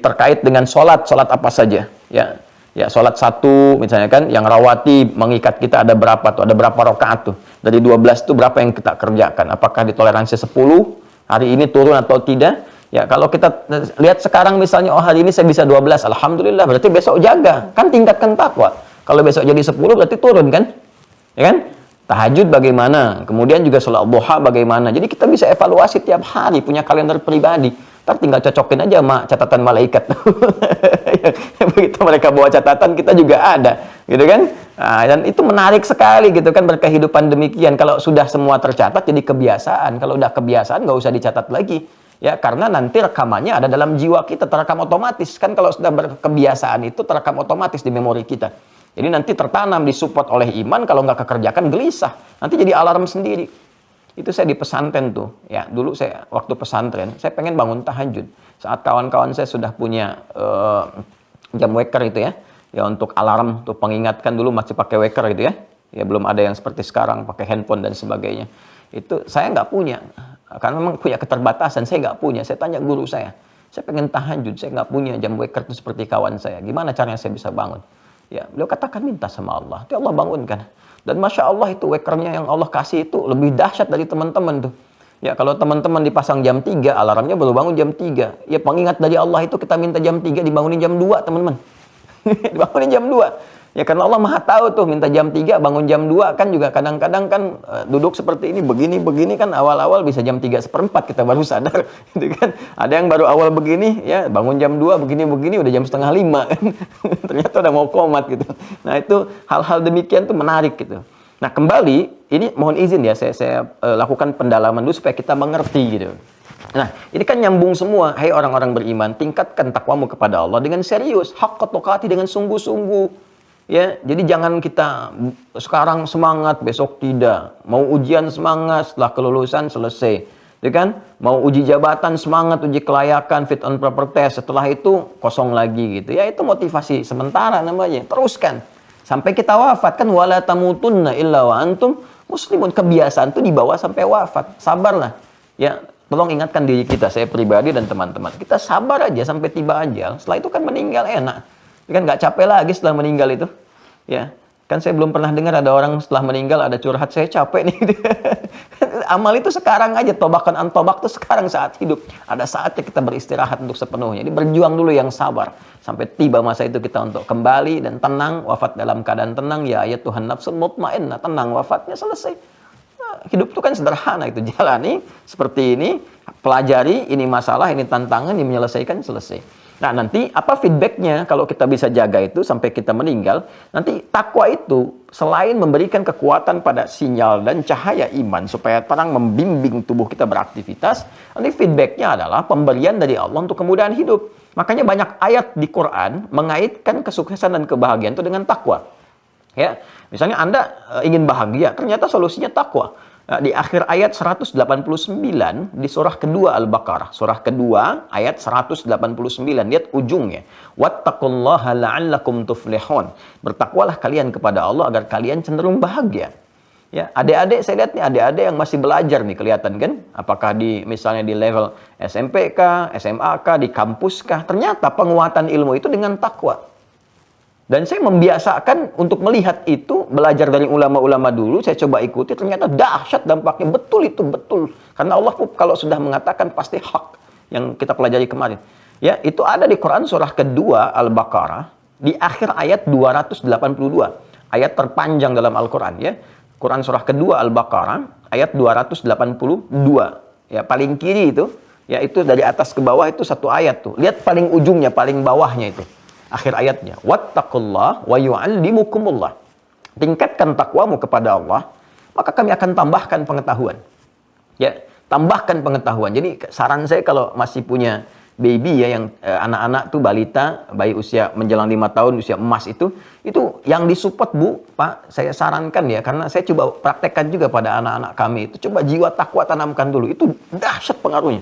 terkait dengan sholat apa saja, ya sholat satu misalnya kan, yang rawati mengikat kita ada berapa tuh, ada berapa rakaat tuh, dari 12 tuh berapa yang kita kerjakan, apakah ditoleransi 10 hari ini turun atau tidak. Ya, kalau kita lihat sekarang misalnya, oh hari ini saya bisa 12, alhamdulillah, berarti besok jaga, kan tingkatkan takwa. Kalau besok jadi 10 berarti turun kan, ya kan. Tahajud bagaimana, kemudian juga sholat duha bagaimana. Jadi kita bisa evaluasi tiap hari, punya kalender pribadi. Ntar tinggal cocokin aja sama catatan malaikat. Begitu mereka bawa catatan, kita juga ada, gitu kan. Nah, dan itu menarik sekali gitu kan, berkehidupan demikian. Kalau sudah semua tercatat jadi kebiasaan. Kalau udah kebiasaan nggak usah dicatat lagi. Ya, karena nanti rekamannya ada dalam jiwa kita, terekam otomatis. Kan kalau sudah berkebiasaan itu terekam otomatis di memori kita. Jadi nanti tertanam, disupport oleh iman, kalau nggak kekerjakan gelisah. Nanti jadi alarm sendiri. Itu saya di pesantren tuh. Ya, dulu saya waktu pesantren, saya pengen bangun tahajud. Saat kawan-kawan saya sudah punya jam waker itu ya. Ya, untuk alarm tuh pengingatkan, dulu masih pakai waker itu ya. Ya, belum ada yang seperti sekarang pakai handphone dan sebagainya. Itu saya nggak punya. Karena memang punya keterbatasan, saya nggak punya. Saya tanya guru saya pengen tahajud, saya nggak punya jam waker itu seperti kawan saya. Gimana caranya saya bisa bangun? Ya, beliau katakan minta sama Allah. Itu Allah bangunkan. Dan Masya Allah itu wakernya yang Allah kasih itu lebih dahsyat dari teman-teman tuh. Ya, kalau teman-teman dipasang jam 3, alarmnya baru bangun jam 3. Ya, pengingat dari Allah itu kita minta jam 3, dibangunin jam 2, teman-teman. Dibangunin jam 2. Ya, karena Allah Maha tahu tuh, minta jam 3, bangun jam 2 kan juga kadang-kadang kan duduk seperti ini, begini kan awal-awal bisa jam 3:4 kita baru sadar, gitu kan. Ada yang baru awal begini, ya bangun jam 2, begini udah jam 4:30 kan. Ternyata udah mau komat gitu. Nah, itu hal-hal demikian tuh menarik gitu. Nah, kembali, ini mohon izin ya, saya lakukan pendalaman dulu supaya kita mengerti gitu. Nah, ini kan nyambung semua. Hai orang-orang beriman, tingkatkan takwamu kepada Allah dengan serius, haqqa tuqati, dengan sungguh-sungguh. Ya, jadi jangan kita sekarang semangat, besok tidak. Mau ujian semangat, setelah kelulusan selesai. Ya kan? Mau uji jabatan semangat, uji kelayakan, fit and proper test. Setelah itu kosong lagi gitu. Ya, itu motivasi sementara namanya. Teruskan sampai kita wafat kan, wala tamutunna illa wa antum muslimun. Kebiasaan itu dibawa sampai wafat. Sabarlah. Ya, tolong ingatkan diri kita, saya pribadi dan teman-teman. Kita sabar aja sampai tiba ajal. Setelah itu kan meninggal enak. Kan nggak capek lagi setelah meninggal itu. Ya, kan saya belum pernah dengar ada orang setelah meninggal ada curhat, saya capek nih. Amal itu sekarang aja, tobakan antobak itu sekarang saat hidup. Ada saatnya kita beristirahat untuk sepenuhnya. Jadi berjuang dulu yang sabar. Sampai tiba masa itu kita untuk kembali dan tenang, wafat dalam keadaan tenang. Ya Tuhan nafsul mutmainnah, tenang, wafatnya selesai. Nah, hidup itu kan sederhana, itu jalani seperti ini, pelajari, ini masalah, ini tantangan, ini menyelesaikan, selesai. Nah, nanti apa feedbacknya kalau kita bisa jaga itu sampai kita meninggal? Nanti takwa itu selain memberikan kekuatan pada sinyal dan cahaya iman supaya terang membimbing tubuh kita beraktivitas, nanti feedbacknya adalah pemberian dari Allah untuk kemudahan hidup. Makanya banyak ayat di Quran mengaitkan kesuksesan dan kebahagiaan itu dengan takwa. Ya, misalnya Anda ingin bahagia, ternyata solusinya takwa. Di akhir ayat 189 di surah kedua Al-Baqarah. Surah kedua ayat 189. Lihat ujungnya. Wattaqullaha la'allakum tuflihun. Bertakwalah kalian kepada Allah agar kalian cenderung bahagia. Ya, adik-adik saya lihat nih, adik-adik yang masih belajar nih, kelihatan kan? Apakah misalnya di level SMP kah, SMA kah, di kampus kah? Ternyata penguatan ilmu itu dengan takwa. Dan saya membiasakan untuk melihat itu, belajar dari ulama-ulama dulu, saya coba ikuti, ternyata dahsyat dampaknya. Betul itu, betul. Karena Allah kalau sudah mengatakan pasti hak yang kita pelajari kemarin. Ya, itu ada di Quran surah kedua Al-Baqarah, di akhir ayat 282. Ayat terpanjang dalam Al-Quran, ya. Quran surah kedua Al-Baqarah, ayat 282. Ya, paling kiri itu, ya itu dari atas ke bawah itu satu ayat tuh. Lihat paling ujungnya, paling bawahnya itu. Akhir ayatnya, wattaqullah wa yu'allimukumullah. Tingkatkan takwamu kepada Allah, maka kami akan tambahkan pengetahuan. Ya, tambahkan pengetahuan. Jadi saran saya kalau masih punya baby ya, yang anak-anak tuh balita, bayi usia menjelang 5 tahun, usia emas itu yang disupport Bu, Pak, saya sarankan ya, karena saya coba praktekkan juga pada anak-anak kami itu, coba jiwa takwa tanamkan dulu. Itu dahsyat pengaruhnya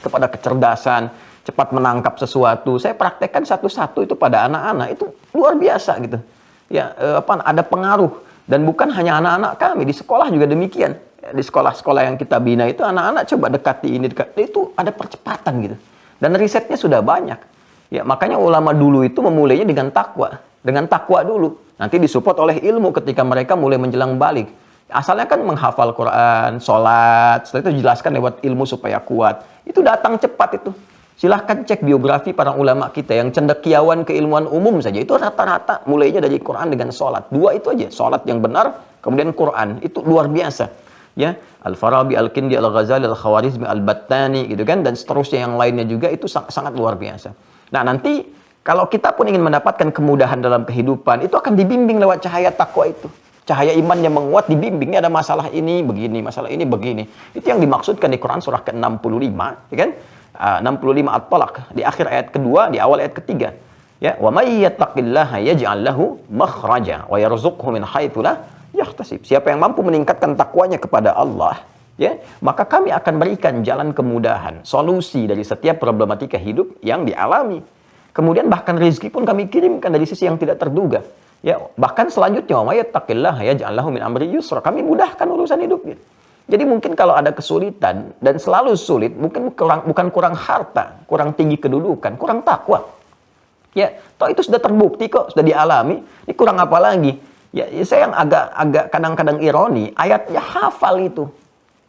kepada kecerdasan, cepat menangkap sesuatu. Saya praktekkan satu-satu itu pada anak-anak, itu luar biasa gitu. Ya, ada pengaruh, dan bukan hanya anak-anak kami, di sekolah juga demikian. Di sekolah-sekolah yang kita bina itu anak-anak coba dekati ini, itu ada percepatan gitu. Dan risetnya sudah banyak. Ya, makanya ulama dulu itu memulainya dengan takwa. Dengan takwa dulu. Nanti disupport oleh ilmu ketika mereka mulai menjelang balik. Asalnya kan menghafal Quran, sholat, setelah itu dijelaskan lewat ilmu supaya kuat. Itu datang cepat itu. Silahkan cek biografi para ulama kita yang cendekiawan keilmuan umum saja. Itu rata-rata mulainya dari Quran dengan sholat. Dua itu aja. Sholat yang benar, kemudian Quran. Itu luar biasa. Ya, Al-Farabi, Al-Kindi, Al-Ghazali, Al-Khawarizmi, Al-Battani, gitu kan, dan seterusnya yang lainnya juga, itu sangat luar biasa. Nah, nanti kalau kita pun ingin mendapatkan kemudahan dalam kehidupan, itu akan dibimbing lewat cahaya takwa itu. Cahaya iman yang menguat dibimbingnya, ada masalah ini begini, masalah ini begini. Itu yang dimaksudkan di Quran surah ke-65, ya kan? 65 At-Talaq, di akhir ayat kedua, di awal ayat ketiga. Ya, wa may yattaqillaha yaj'al lahu makhraja wa yarzuqhu min haitsu la yahtasib. Siapa yang mampu meningkatkan takwanya kepada Allah, ya, maka kami akan berikan jalan kemudahan, solusi dari setiap problematika hidup yang dialami. Kemudian bahkan rezeki pun kami kirimkan dari sisi yang tidak terduga. Ya, bahkan selanjutnya, wa may yattaqillaha yaj'al lahu min amri yusra. Kami mudahkan urusan hidupnya. Jadi mungkin kalau ada kesulitan, dan selalu sulit, mungkin bukan kurang harta, kurang tinggi kedudukan, kurang takwa. Ya, toh itu sudah terbukti kok, sudah dialami. Ini kurang apa lagi? Ya, saya yang agak kadang-kadang ironi, ayatnya hafal itu,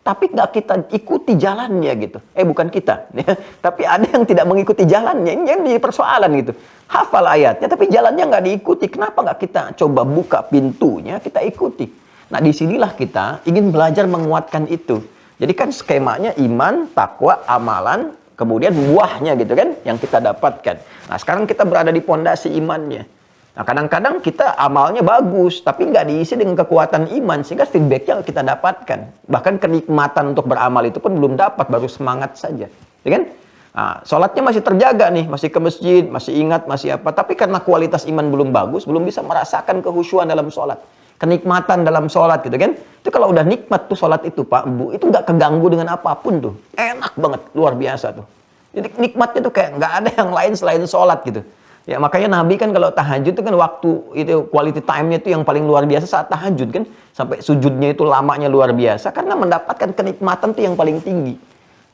tapi nggak kita ikuti jalannya gitu. Bukan kita, ya. Tapi ada yang tidak mengikuti jalannya. Ini yang jadi persoalan gitu. Hafal ayatnya, tapi jalannya nggak diikuti. Kenapa nggak kita coba buka pintunya, kita ikuti? Nah, disinilah kita ingin belajar menguatkan itu. Jadi kan skemanya iman, takwa, amalan, kemudian buahnya gitu kan, yang kita dapatkan. Nah, sekarang kita berada di pondasi imannya. Nah, kadang-kadang kita amalnya bagus, tapi nggak diisi dengan kekuatan iman, sehingga feedbacknya kita dapatkan. Bahkan kenikmatan untuk beramal itu pun belum dapat, baru semangat saja. Ya kan? Nah, sholatnya masih terjaga nih, masih ke masjid, masih ingat, masih apa. Tapi karena kualitas iman belum bagus, belum bisa merasakan kehusyuan dalam sholat. Kenikmatan dalam sholat gitu kan. Itu kalau udah nikmat tuh sholat itu Pak, Bu, itu nggak keganggu dengan apapun tuh. Enak banget, luar biasa tuh. Jadi nikmatnya tuh kayak nggak ada yang lain selain sholat gitu. Ya makanya Nabi kan kalau tahajud itu kan waktu itu quality time-nya itu yang paling luar biasa saat tahajud kan. Sampai sujudnya itu lamanya luar biasa karena mendapatkan kenikmatan tuh yang paling tinggi.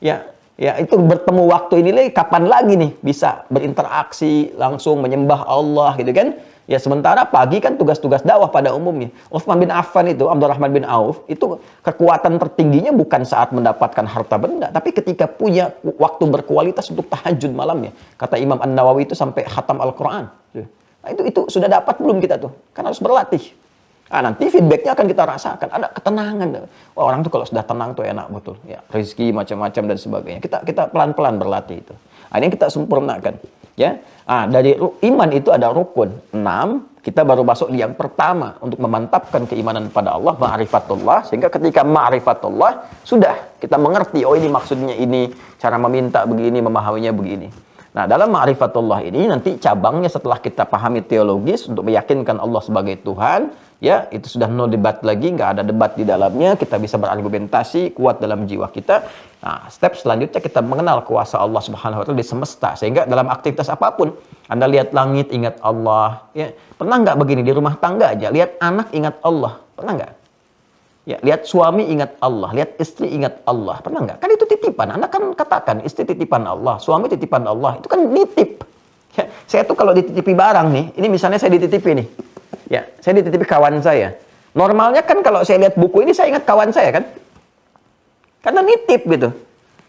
Ya itu bertemu waktu ini kapan lagi nih bisa berinteraksi langsung menyembah Allah gitu kan. Ya sementara pagi kan tugas-tugas dakwah pada umumnya. Utsman bin Affan itu, Abdurrahman bin Auf, itu kekuatan tertingginya bukan saat mendapatkan harta benda, tapi ketika punya waktu berkualitas untuk tahajud malamnya. Kata Imam An-Nawawi itu sampai khatam Al-Quran. Nah, itu sudah dapat belum kita tuh? Kan harus berlatih. Nah, nanti feedbacknya akan kita rasakan. Ada ketenangan. Wah, orang tuh kalau sudah tenang tuh enak betul. Ya, rezeki macam-macam dan sebagainya. Kita pelan-pelan berlatih itu. Nah, ini kita sempurnakan. Ya, dari iman itu ada rukun 6. Kita baru masuk di yang pertama untuk memantapkan keimanan pada Allah, ma'rifatullah. Sehingga ketika ma'rifatullah sudah kita mengerti, oh ini maksudnya ini, cara meminta begini, memahaminya begini. Nah, dalam ma'rifatullah ini nanti cabangnya setelah kita pahami teologis untuk meyakinkan Allah sebagai Tuhan, ya, itu sudah no debat lagi, nggak ada debat di dalamnya, kita bisa berargumentasi kuat dalam jiwa kita. Nah, step selanjutnya kita mengenal kuasa Allah Subhanahu wa taala di semesta, sehingga dalam aktivitas apapun, Anda lihat langit ingat Allah, ya. Pernah nggak begini di rumah tangga aja, lihat anak ingat Allah, pernah nggak? Ya, lihat suami ingat Allah, lihat istri ingat Allah. Pernah nggak? Kan itu titipan. Anda kan katakan istri titipan Allah, suami titipan Allah. Itu kan nitip. Ya, saya tuh kalau dititipi barang nih, ini misalnya saya dititipi nih. Ya, saya dititipi kawan saya. Normalnya kan kalau saya lihat buku ini saya ingat kawan saya kan? Karena nitip gitu.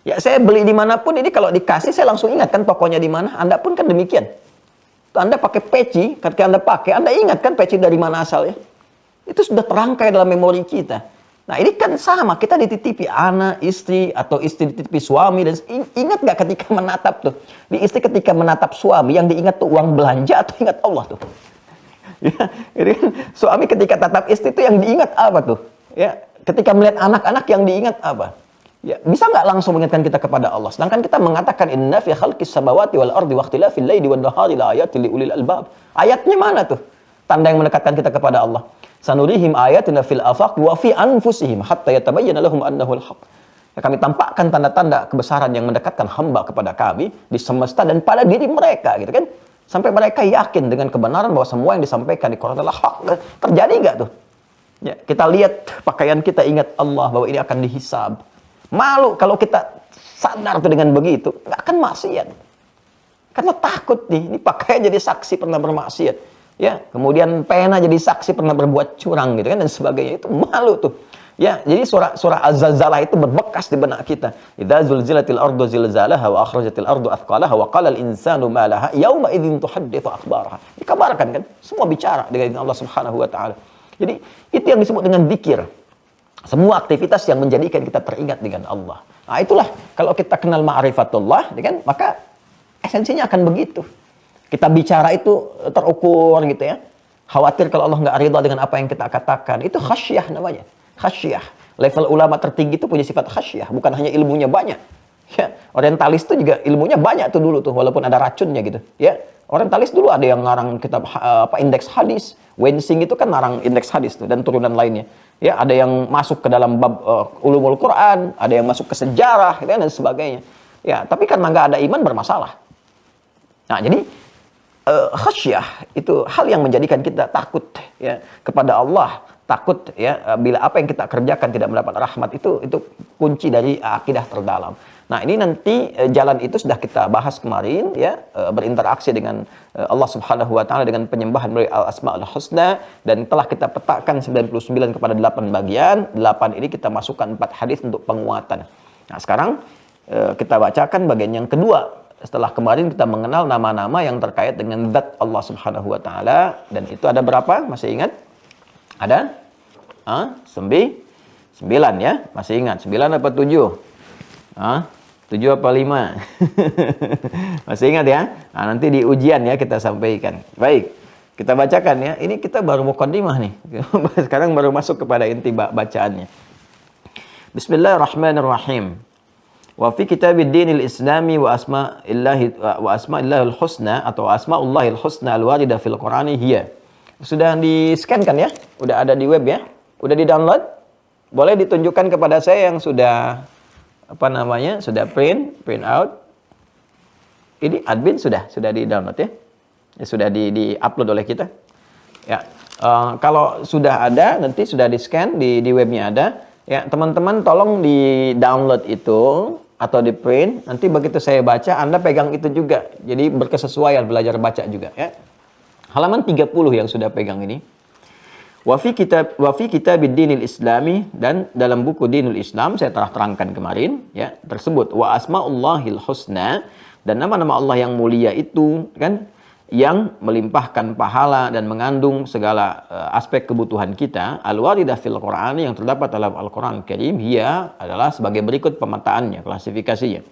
Ya, saya beli dimanapun ini kalau dikasih saya langsung ingat kan tokonya di mana. Anda pun kan demikian. Anda pakai peci, ketika Anda pakai, Anda ingat kan peci dari mana asalnya? Itu sudah terangkai dalam memori kita. Nah, ini kan sama, kita dititipi anak, istri, atau istri dititipi suami. Dan ingat nggak ketika menatap tuh? Di istri ketika menatap suami, yang diingat tuh uang belanja atau ingat Allah tuh? Ya, jadi suami ketika tatap istri itu yang diingat apa tuh? Ya, ketika melihat anak-anak yang diingat apa? Ya, bisa nggak langsung mengingatkan kita kepada Allah? Sedangkan kita mengatakan inna fi khalqis samawati wal ardi wa ikhtilafil laili wan nahari la ayatin liulil albab. Ayatnya mana tuh? Tanda yang mendekatkan kita kepada Allah. Sanurihim ayatina fil afaq wa fi anfusihim hatta yatabayyana lahum annahu al-haq. Ya, kami tampakkan tanda-tanda kebesaran yang mendekatkan hamba kepada kami di semesta dan pada diri mereka, gitu kan? Sampai mereka yakin dengan kebenaran bahwa semua yang disampaikan di Quran adalah hak. Terjadi nggak tuh? Ya, kita lihat pakaian kita ingat Allah bahwa ini akan dihisab. Malu kalau kita sadar tuh dengan begitu, nggak akan maksiat. Karena takut nih, ini pakaian jadi saksi pernah bermaksiat. Ya, kemudian pena jadi saksi pernah berbuat curang gitu kan dan sebagainya, itu malu tuh. Ya, jadi surah Az-Zalzalah itu berbekas di benak kita. Idza zulzilatil ardu zilzalaha wa akhrajatil ardu athqalaha wa qala al-insanu ma laha yauma idzin tuhadditsu akhbaraha. Dikabarkan kan, semua bicara dengan Allah Subhanahu wa taala. Jadi, itu yang disebut dengan zikir. Semua aktivitas yang menjadikan kita teringat dengan Allah. Nah, itulah kalau kita kenal ma'rifatullah, kan, maka esensinya akan begitu. Kita bicara itu terukur gitu ya. Khawatir kalau Allah nggak ridha dengan apa yang kita katakan. Itu khasyah namanya. Khasyah. Level ulama tertinggi itu punya sifat khasyah. Bukan hanya ilmunya banyak. Ya, orientalis itu juga ilmunya banyak tuh dulu tuh. Walaupun ada racunnya gitu. Ya, orientalis dulu ada yang ngarang kitab indeks hadis. Wensing itu kan ngarang indeks hadis tuh. Dan turunan lainnya. Ya, ada yang masuk ke dalam bab ulumul Quran. Ada yang masuk ke sejarah gitu, dan sebagainya. Ya, tapi karena nggak ada iman bermasalah. Nah, jadi khasyah itu hal yang menjadikan kita takut ya kepada Allah, takut ya bila apa yang kita kerjakan tidak mendapat rahmat, itu kunci dari akidah terdalam. Nah, ini nanti jalan itu sudah kita bahas kemarin ya, berinteraksi dengan Allah Subhanahu wa taala dengan penyembahan melalui Al-Asmaul Husna, dan telah kita petakan 99 kepada 8 bagian. 8 ini kita masukkan 4 hadis untuk penguatan. Nah, sekarang kita bacakan bagian yang kedua. Setelah kemarin kita mengenal nama-nama yang terkait dengan zat Allah Subhanahu wa taala, dan itu ada berapa? Masih ingat? Ada? 9 ya? Masih ingat? 9 apa 7? 7 apa 5? Masih ingat ya? Nah, nanti di ujian ya kita sampaikan. Baik, kita bacakan ya. Ini kita baru muqaddimah nih. Sekarang baru masuk kepada inti bacaannya. Bismillahirrahmanirrahim. Wa fi kitabid dinil islami wa asma'illahil husna atau asma'ullahil husna al-warida fil qur'ani hiya. Sudah di-scan kan ya? Udah ada di web ya? Udah di-download? Boleh ditunjukkan kepada saya yang sudah sudah print out. Ini admin sudah di-download ya? Sudah di-upload oleh kita. Ya. Kalau sudah ada, nanti sudah di-scan di webnya ada. Ya, teman-teman tolong di-download itu atau di print, nanti begitu saya baca, Anda pegang itu juga. Jadi berkesesuaian belajar baca juga ya. Halaman 30 yang sudah pegang ini. Wa fi kitabid dinil islami, dan dalam buku Dinul Islam saya telah terangkan kemarin ya, tersebut wa asmaullahil husna, dan nama-nama Allah yang mulia itu kan, yang melimpahkan pahala dan mengandung segala aspek kebutuhan kita, al-waridah fil Qur'an, yang terdapat dalam Al-Qur'an Karim, ia adalah sebagai berikut pemetaannya, klasifikasinya.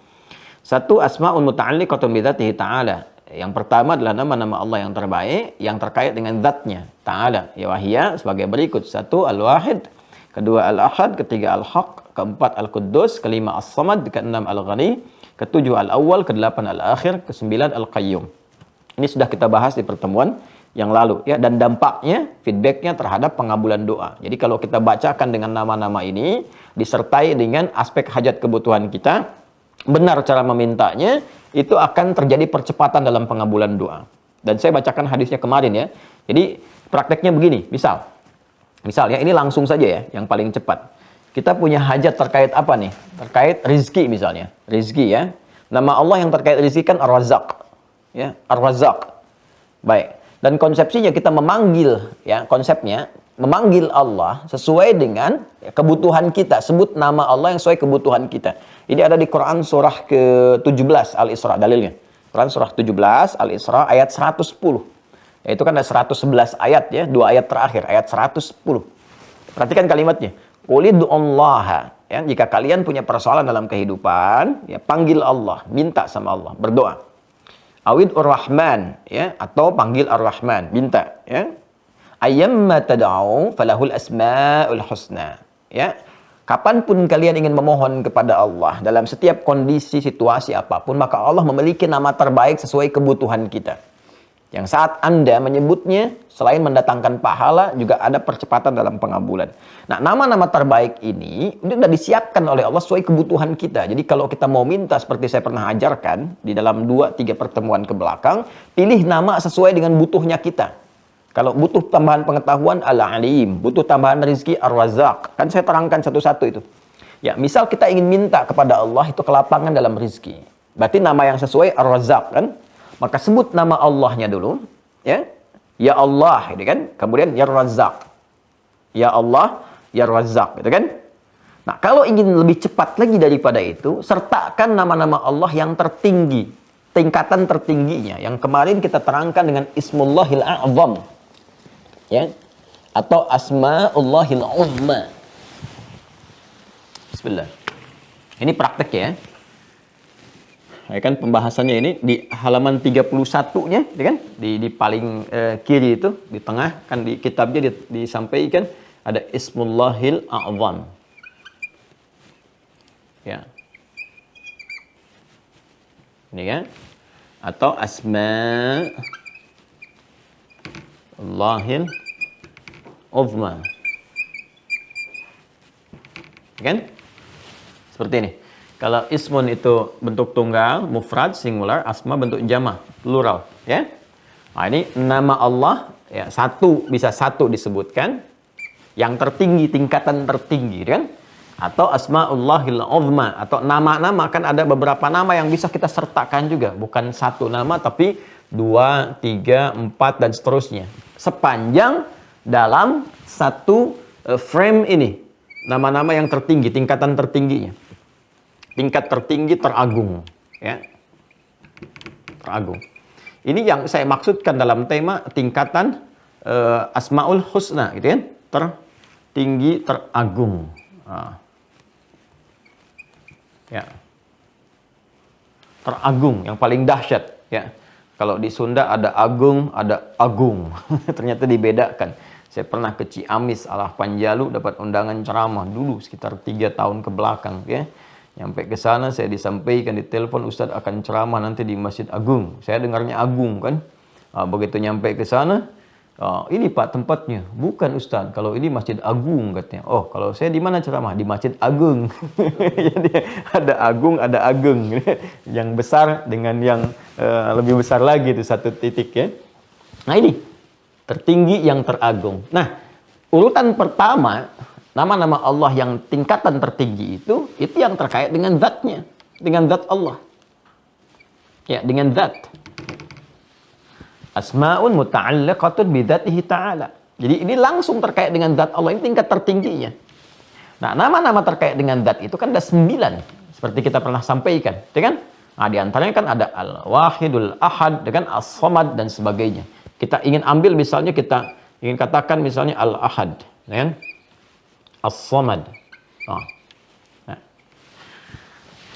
1, asma'un muta'alliqatun bi dzatihi ta'ala. Yang pertama adalah nama-nama Allah yang terbaik yang terkait dengan zatnya ta'ala. Ya wahiyya sebagai berikut. 1, al-wahid, kedua al-ahad, ketiga al-haq, keempat Al-Quddus, kelima As-Samad, keenam Al-Ghani, ketujuh Al-Awwal, kedelapan Al-Akhir, kesembilan Al-Qayyum. Ini sudah kita bahas di pertemuan yang lalu ya, dan dampaknya, feedbacknya terhadap pengabulan doa. Jadi kalau kita bacakan dengan nama-nama ini disertai dengan aspek hajat kebutuhan kita, benar cara memintanya, itu akan terjadi percepatan dalam pengabulan doa. Dan saya bacakan hadisnya kemarin ya. Jadi prakteknya begini, misal ya, ini langsung saja ya, yang paling cepat. Kita punya hajat terkait apa nih? Terkait rizki misalnya, rizki ya. Nama Allah yang terkait rizki kan Ar-Razzaq ya, Ar-Razzaq. Baik. Dan konsepsinya kita memanggil, ya konsepnya memanggil Allah sesuai dengan kebutuhan kita. Sebut nama Allah yang sesuai kebutuhan kita. Ini ada di Quran surah ke-17 Al-Isra dalilnya. Quran surah 17 Al-Isra ayat 110. Yaitu kan ada 111 ayat ya, 2 ayat terakhir, ayat 110. Perhatikan kalimatnya. Qulid'ullaha. Ya, jika kalian punya persoalan dalam kehidupan, ya panggil Allah, minta sama Allah, berdoa. Awid Ar-Rahman ya, atau panggil Ar-Rahman, minta ya. Ayyamma tad'u falahul asmaul husna ya. Kapanpun kalian ingin memohon kepada Allah dalam setiap kondisi situasi apapun, maka Allah memiliki nama terbaik sesuai kebutuhan kita. Yang saat Anda menyebutnya, selain mendatangkan pahala, juga ada percepatan dalam pengabulan. Nah, nama-nama terbaik ini sudah disiapkan oleh Allah sesuai kebutuhan kita. Jadi kalau kita mau minta seperti saya pernah ajarkan di dalam 2-3 pertemuan ke belakang, pilih nama sesuai dengan butuhnya kita. Kalau butuh tambahan pengetahuan, Al-Alim. Butuh tambahan rezeki, Ar-Razzaq. Kan saya terangkan satu-satu itu. Ya, misal kita ingin minta kepada Allah itu kelapangan dalam rezeki. Berarti nama yang sesuai Ar-Razzaq kan? Maka sebut nama Allahnya dulu, ya. Ya Allah, gitu kan? Kemudian Ya Razzaq. Ya Allah, Ya Razzaq, gitu kan? Nah, kalau ingin lebih cepat lagi daripada itu, sertakan nama-nama Allah yang tertinggi, tingkatan tertingginya, yang kemarin kita terangkan dengan Ismullahil A'zam. Ya. Atau Asma'ullahil Uzma. Bismillah. Ini praktek ya. Ya kan pembahasannya ini di halaman 31-nya, ya kan? Di paling kiri itu, di tengah kan di kitabnya disampaikan ada Ismullahil A'zam. Ya. Ini kan? Atau Asma'ullahil Uzma. Ya kan? Seperti ini. Kalau ismun itu bentuk tunggal, mufrad, singular, asma bentuk jama, plural, ya. Nah, ini nama Allah ya, bisa satu disebutkan, yang tertinggi, tingkatan tertinggi, kan? Atau Asma'ullahil Uzma, atau nama-nama, kan ada beberapa nama yang bisa kita sertakan juga, bukan satu nama tapi 2, 3, 4 dan seterusnya. Sepanjang dalam satu frame ini, nama-nama yang tertinggi, tingkatan tertingginya. Tingkat tertinggi teragung, ya, teragung. Ini yang saya maksudkan dalam tema tingkatan Asmaul Husna, gitu kan? Tertinggi, teragung. Nah. Ya, teragung, yang paling dahsyat, ya. Kalau di Sunda ada agung, ada agung. Ternyata dibedakan. Saya pernah ke Ciamis, Alah Panjalu, dapat undangan ceramah dulu sekitar 3 tahun ke belakang, ya. Nyampe ke sana saya disampaikan di telepon, Ustadz akan ceramah nanti di Masjid Agung. Saya dengarnya Agung kan. Begitu nyampe ke sana, ini Pak tempatnya. Bukan Ustadz, kalau ini Masjid Agung katanya. Oh, kalau saya di mana ceramah? Di Masjid Agung. Jadi ada Agung, ada Agung. Yang besar dengan yang lebih besar lagi itu satu titik ya. Nah ini tertinggi yang teragung. Nah, urutan pertama nama-nama Allah yang tingkatan tertinggi itu yang terkait dengan zatnya, dengan zat Allah. Ya, dengan zat. Asma'un muta'alliqatun bidzatihi ta'ala. Jadi ini langsung terkait dengan zat Allah, ini tingkat tertingginya. Nah, nama-nama terkait dengan zat itu kan ada 9, seperti kita pernah sampaikan, ya kan? Nah, di antaranya kan ada Al-Wahidul Ahad, dengan As-Samad dan sebagainya. Kita ingin ambil misalnya, kita ingin katakan misalnya Al-Ahad, ya kan? As-Samad. Nah.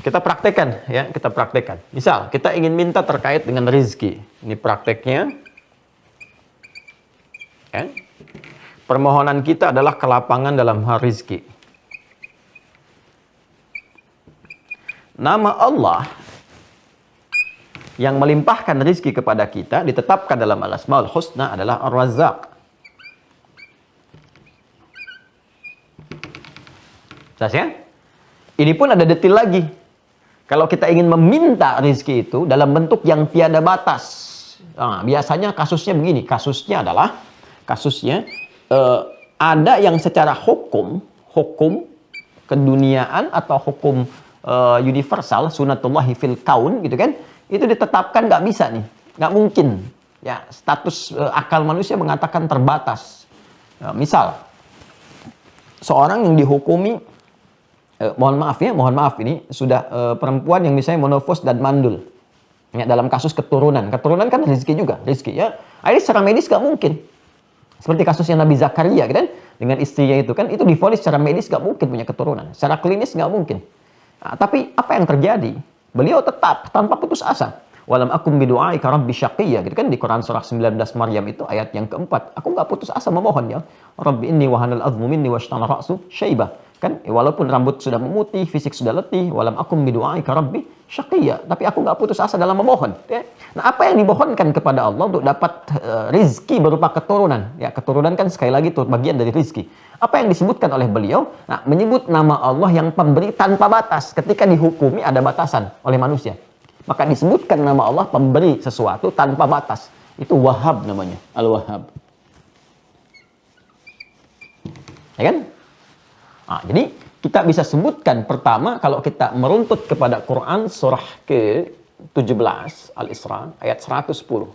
Kita praktekkan ya, kita praktekkan. Misal kita ingin minta terkait dengan rezeki. Ini prakteknya. Ya. Permohonan kita adalah kelapangan dalam hal rezeki. nama Allah yang melimpahkan rizki kepada kita ditetapkan dalam Al-Asmaul Husna adalah Ar-Razzaq. Jelas ya? Ini pun ada detail lagi. Kalau kita ingin meminta rizki itu dalam bentuk yang tiada batas. Nah, biasanya kasusnya begini. Kasusnya ada yang secara hukum keduniaan atau hukum universal, sunatullahi fil kaun gitu kan, itu ditetapkan nggak bisa nih, nggak mungkin. Ya, status akal manusia mengatakan terbatas. Misal, seorang yang dihukumi, mohon maaf ini sudah perempuan yang misalnya monofos dan mandul. Ya, dalam kasus keturunan kan rezeki juga, rezeki ya. Ini secara medis nggak mungkin. Seperti kasusnya Nabi Zakaria kan, dengan istrinya itu kan, itu divonis secara medis nggak mungkin punya keturunan, secara klinis nggak mungkin. Nah, tapi apa yang terjadi? Beliau tetap tanpa putus asa. Walam akum bidu'aika rabbi syaqiyya, gitu kan di Quran surah 19 Maryam itu ayat yang keempat. Aku nggak putus asa memohon ya. Rabbi inni wahanal azmu minni washtana ra'su syaibah. Kan walaupun rambut sudah memutih, fisik sudah letih, walam akum bidu'aika rabbi syaqiyya, tapi aku nggak putus asa dalam memohon. Ya. Nah, apa yang dimohonkan kepada Allah untuk dapat rizki berupa keturunan? Ya, keturunan kan sekali lagi itu bagian dari rizki. Apa yang disebutkan oleh beliau? Nah, menyebut nama Allah yang pemberi tanpa batas. Ketika dihukumi ada batasan oleh manusia, maka disebutkan nama Allah pemberi sesuatu tanpa batas. Itu Wahhab namanya, Al-Wahhab. Ya kan? Nah, jadi kita bisa sebutkan pertama kalau kita meruntut kepada Quran surah ke-17 Al-Isra ayat 110.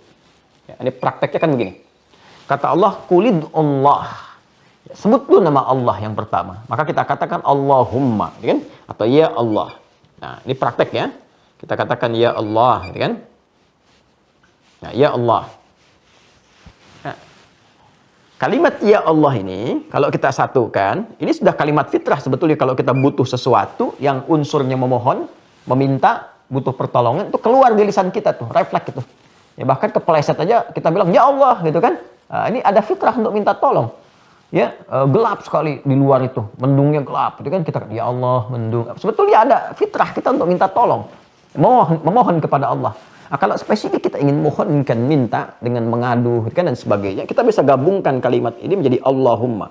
Ya, ini prakteknya kan begini. Kata Allah, "Qulid Allah." Ya, sebut dulu nama Allah yang pertama. Maka kita katakan Allahumma, ya kan? Atau ya Allah. Nah, ini praktek ya. Kita katakan ya Allah, ya kan? Nah, ya Allah. Kalimat ya Allah ini, kalau kita satukan, ini sudah kalimat fitrah sebetulnya. Kalau kita butuh sesuatu yang unsurnya memohon, meminta, butuh pertolongan, itu keluar di lisan kita tuh, refleks itu. Ya, bahkan kepeleset aja kita bilang ya Allah gitu kan. Nah, ini ada fitrah untuk minta tolong. Ya, gelap sekali di luar itu, mendungnya gelap, itu kan kita ya Allah mendung. Sebetulnya ada fitrah kita untuk minta tolong, memohon kepada Allah. Nah, kalau spesifik kita ingin mohonkan, minta dengan mengadu kan dan sebagainya, kita bisa gabungkan kalimat ini menjadi Allahumma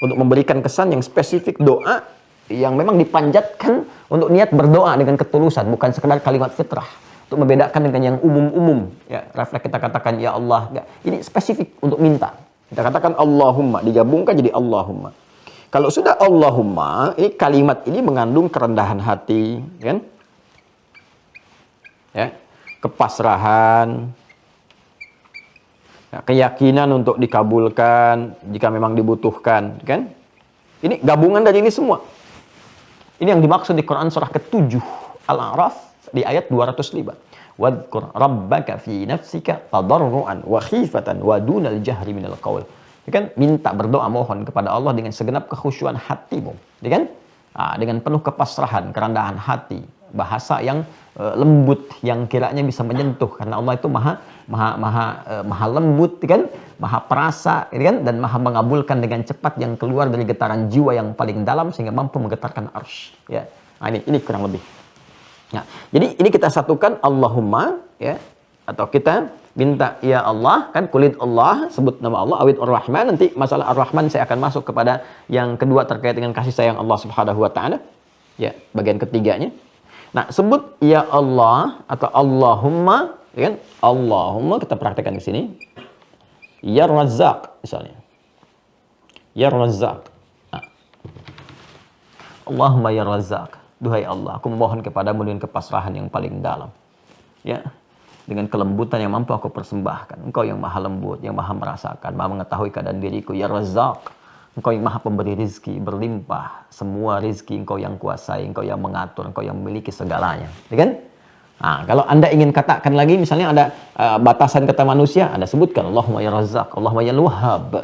untuk memberikan kesan yang spesifik, doa yang memang dipanjatkan untuk niat berdoa dengan ketulusan, bukan sekedar kalimat fitrah untuk membedakan dengan yang umum-umum. Ya, refleks kita katakan ya Allah, enggak. Ini spesifik untuk minta. Kita katakan Allahumma, digabungkan jadi Allahumma. Kalau sudah Allahumma, ini kalimat ini mengandung kerendahan hati, kan? Ya. Kepasrahan, keyakinan untuk dikabulkan jika memang dibutuhkan, kan? Ini gabungan dari ini semua. Ini yang dimaksud di Quran surah ke-7 Al-A'raf di ayat 205. Wadhkur rabbaka fi nafsika tadarruan wa khifatan wa dunal jahri minal qaul. Kan minta, berdoa, mohon kepada Allah dengan segenap kekhusyuan hatimu, kan? Dengan penuh kepasrahan, kerendahan hati, bahasa yang lembut yang kiranya bisa menyentuh, karena Allah itu maha lembut kan, maha perasa kan, dan maha mengabulkan dengan cepat yang keluar dari getaran jiwa yang paling dalam sehingga mampu menggetarkan arsy. Ya, nah, ini kurang lebih. Nah, jadi ini kita satukan Allahumma ya, atau kita minta ya Allah kan, kulid Allah, sebut nama Allah, awid ar-Rahman. Nanti masalah ar-Rahman saya akan masuk kepada yang kedua terkait dengan kasih sayang Allah Subhanahu wa taala. Ya, bagian ketiganya. Nah, sebut ya Allah atau Allahumma, ya kan? Allahumma kita praktekkan di sini. Ya Razzaq misalnya. Ya Razzaq. Nah. Allahumma ya Razzaq. Duhai Allah, aku memohon kepadamu dengan kepasrahan yang paling dalam. Ya. Dengan kelembutan yang mampu aku persembahkan. Engkau yang maha lembut, yang maha merasakan, maha mengetahui keadaan diriku. Ya Razzaq. Engkau yang maha pemberi rizki, berlimpah. Semua rizki engkau yang kuasai, engkau yang mengatur, engkau yang memiliki segalanya. Ya kan? Nah, kalau Anda ingin katakan lagi, misalnya ada batasan kata manusia, Anda sebutkan Allahumma ya Razzaq, Allahumma ya Wahhab.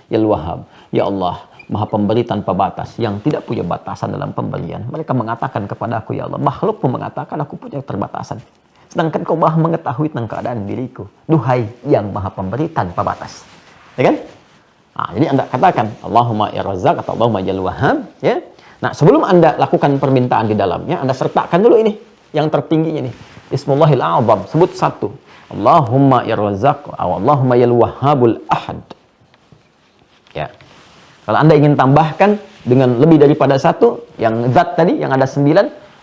Ya Wahhab. Ya Allah, maha pemberi tanpa batas, yang tidak punya batasan dalam pemberian. Mereka mengatakan kepada aku, ya Allah, makhluk pun mengatakan aku punya keterbatasan. Sedangkan kau maha mengetahui tentang keadaan diriku. Duhai yang maha pemberi tanpa batas. Ya kan? Nah, jadi Anda katakan Allahumma ya Razzaq atau Allahumma ya Wahhab, ya. Nah, sebelum Anda lakukan permintaan di dalamnya, Anda sertakan dulu ini, yang tertingginya nih. Ismullahil a'zam, sebut satu. Allahumma ya Razzaq, Allahumma ya Wahhabul Ahad. Ya. Kalau Anda ingin tambahkan dengan lebih daripada satu, yang zat tadi, yang ada 9,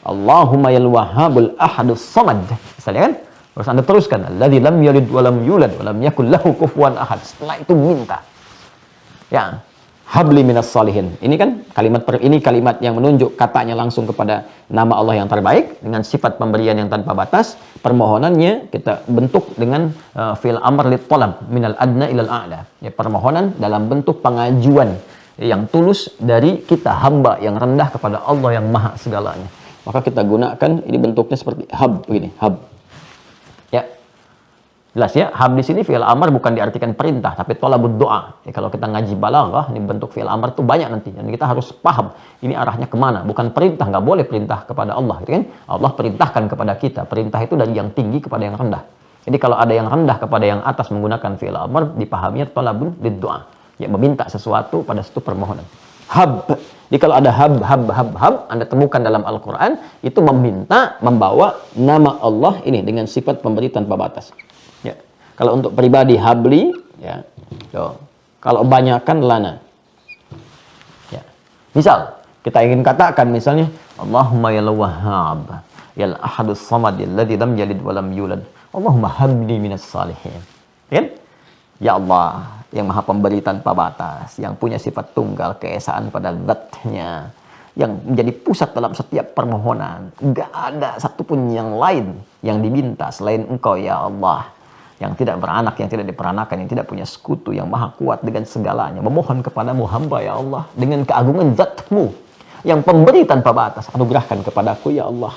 Allahumma ya Wahhabul Ahadus Samad. Misalnya kan? Terus Anda teruskan, alladzi lam yalid wa lam yulad wa lam yakul lahu kufuwan ahad. Setelah itu minta. Ya. Habli minas salihin. Ini kan kalimat yang menunjuk katanya langsung kepada nama Allah yang terbaik dengan sifat pemberian yang tanpa batas. Permohonannya kita bentuk dengan fi'il amr lit talab minal adna ilal a'la. Ya, permohonan dalam bentuk pengajuan yang tulus dari kita hamba yang rendah kepada Allah yang maha segalanya. Maka kita gunakan ini bentuknya seperti hab begini, hab. Ya. Jelas ya, hab di sini fi'il amr bukan diartikan perintah, tapi thalabud doa. Ya, kalau kita ngaji balaghah, ini bentuk fi'il amr tuh banyak nanti. Dan kita harus paham, ini arahnya kemana. Bukan perintah, nggak boleh perintah kepada Allah. Gitu kan? Allah perintahkan kepada kita. Perintah itu dari yang tinggi kepada yang rendah. Jadi kalau ada yang rendah kepada yang atas menggunakan fi'il amr, dipahaminya thalabun lid doa. Ya, meminta sesuatu pada satu permohonan. Hab. Jadi kalau ada hab, Anda temukan dalam Al-Quran, itu meminta, membawa nama Allah ini dengan sifat pemberi tanpa batas. Ya. Kalau untuk pribadi habli, ya. Tuh. Kalau banyakan lana. Ya. Misal kita ingin katakan misalnya Allahumma ya Wahhab, ya Ahadus Samad, alladzi lam yalid wa lam yulad. Allahumma habli minas salihin. Kan? Ya Allah, yang maha pemberi tanpa batas, yang punya sifat tunggal, keesaan pada zatnya, yang menjadi pusat dalam setiap permohonan. Enggak ada satupun yang lain yang diminta selain Engkau ya Allah, yang tidak beranak, yang tidak diperanakan, yang tidak punya sekutu, yang maha kuat dengan segalanya. Memohon kepadamu hamba ya Allah, dengan keagungan zatmu, yang pemberi tanpa batas. Anugerahkan kepadaku ya Allah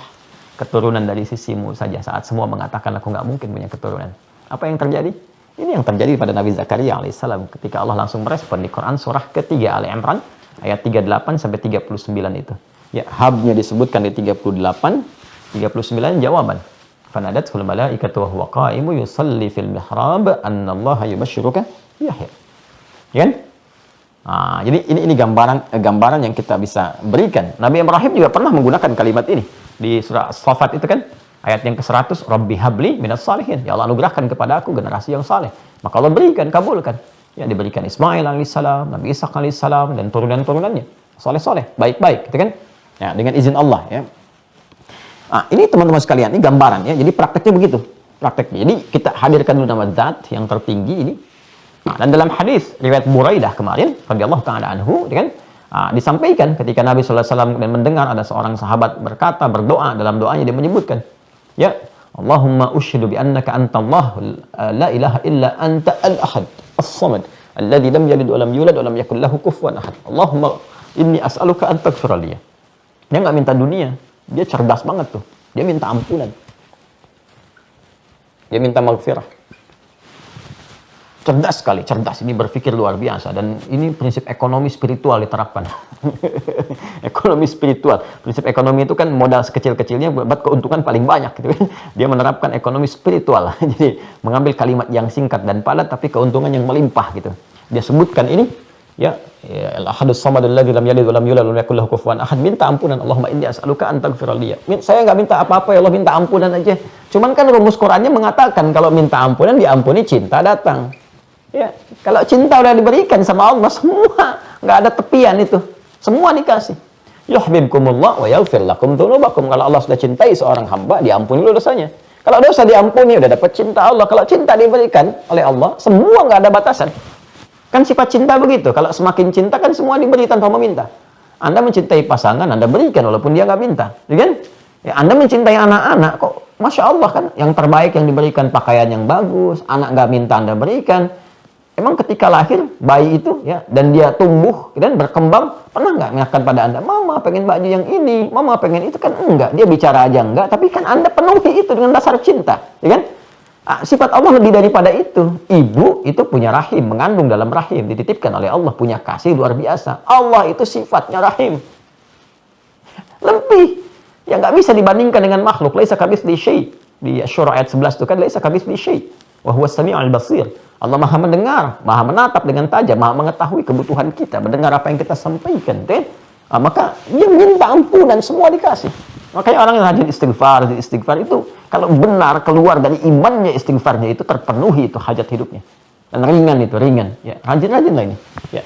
keturunan dari sisimu saja. Saat semua mengatakan aku nggak mungkin punya keturunan. Apa yang terjadi? Ini yang terjadi pada Nabi Zakaria alaihissalam ketika Allah langsung merespon di Quran surah ketiga Ali Imran ayat 38 sampai 39 itu. Ya, habnya disebutkan di 38, 39 jawaban. Fanadatul malaikatu wa huwa qa'imu yusalli fil mihrab annallaha yubashshiruka Yahya. Ya kan? Nah, jadi ini gambaran yang kita bisa berikan. Nabi Ibrahim juga pernah menggunakan kalimat ini di surah As-Saffat itu kan. Ayat yang ke-100, Rabbi habli minas salihin. Ya Allah anugerahkan kepada aku generasi yang saleh. Maka Allah berikan, kabulkan. Ya, diberikan Ismail alaihissalam, Nabi Ishaq alaihissalam, dan turunan-turunannya. Soleh-soleh, baik-baik. Gitu kan? Ya, dengan izin Allah. Ya. Nah, ini teman-teman sekalian, ini gambaran. Ya. Jadi prakteknya begitu. Prakteknya. Jadi kita hadirkan dulu nama zat yang tertinggi ini. Nah, dan dalam hadis riwayat Buraidah kemarin, radhiyallahu ta'ala anhu, kan? Disampaikan ketika Nabi SAW dan mendengar ada seorang sahabat berkata, berdoa, dalam doanya dia menyebutkan, ya, Allahumma usyhidu bi annaka antallah la ilaha illa anta al-ahad as-samad alladzi lam yalid wa lam yulad wa lam yakul lahu kufuwan ahad. Allahumma inni as'aluka an taghfira li. Dia enggak minta dunia, dia cerdas banget tuh. Dia minta ampunan. Dia minta maghfirah. Cerdas sekali, cerdas. Ini berpikir luar biasa. Dan ini prinsip ekonomi spiritual diterapkan. Ekonomi spiritual. Prinsip ekonomi itu kan modal sekecil-kecilnya buat keuntungan paling banyak. Gitu. Dia menerapkan ekonomi spiritual. Jadi mengambil kalimat yang singkat dan padat, tapi keuntungan yang melimpah. Gitu. Dia sebutkan ini. Ya, al-ahadus samad alladzi lam yalid wa lam yulad wa lam yakul lahu kufuwan ahad. Minta ampunan. Allahumma inni as'aluka an taghfira li. Saya nggak minta apa-apa ya Allah, minta ampunan aja. Cuman kan rumus Qur'annya mengatakan kalau minta ampunan diampuni, cinta datang. Ya, kalau cinta udah diberikan sama Allah, semua nggak ada tepian itu, semua dikasih. Yuhibbukumullah wa yaghfir lakum dzunubakum. Kalau Allah sudah cintai seorang hamba, diampuni dulu dosanya. Kalau dosa diampuni, udah dapat cinta Allah. Kalau cinta diberikan oleh Allah, semua nggak ada batasan. Kan sifat cinta begitu. Kalau semakin cinta kan semua diberi tanpa meminta. Anda mencintai pasangan, Anda berikan walaupun dia nggak minta, kan? Ya, Anda mencintai anak-anak, kok Masya Allah kan, yang terbaik yang diberikan pakaian yang bagus, anak nggak minta Anda berikan. Emang ketika lahir bayi itu ya dan dia tumbuh dan berkembang, pernah nggak mengatakan pada Anda, Mama pengen baju yang ini, Mama pengen itu? Kan enggak, dia bicara aja enggak, tapi kan Anda penuhi itu dengan dasar cinta, ya kan? Sifat Allah lebih daripada itu. Ibu itu punya rahim, mengandung dalam rahim, dititipkan oleh Allah, punya kasih luar biasa. Allah itu sifatnya rahim. Lebih yang nggak bisa dibandingkan dengan makhluk. Laisa kamitslihi syai'. Di Syura ayat 11 itu kan laisa kamitslihi syai'. Wa huwas sami'ul basir. Allah maha mendengar, maha menatap dengan tajam, maha mengetahui kebutuhan kita, mendengar apa yang kita sampaikan. Maka dia minta ampunan, semua dikasih. Makanya orang yang rajin istighfar itu kalau benar keluar dari imannya, istighfarnya itu terpenuhi itu hajat hidupnya. Dan ringan itu, ringan. Ya, rajin-rajin lah ini. Ya.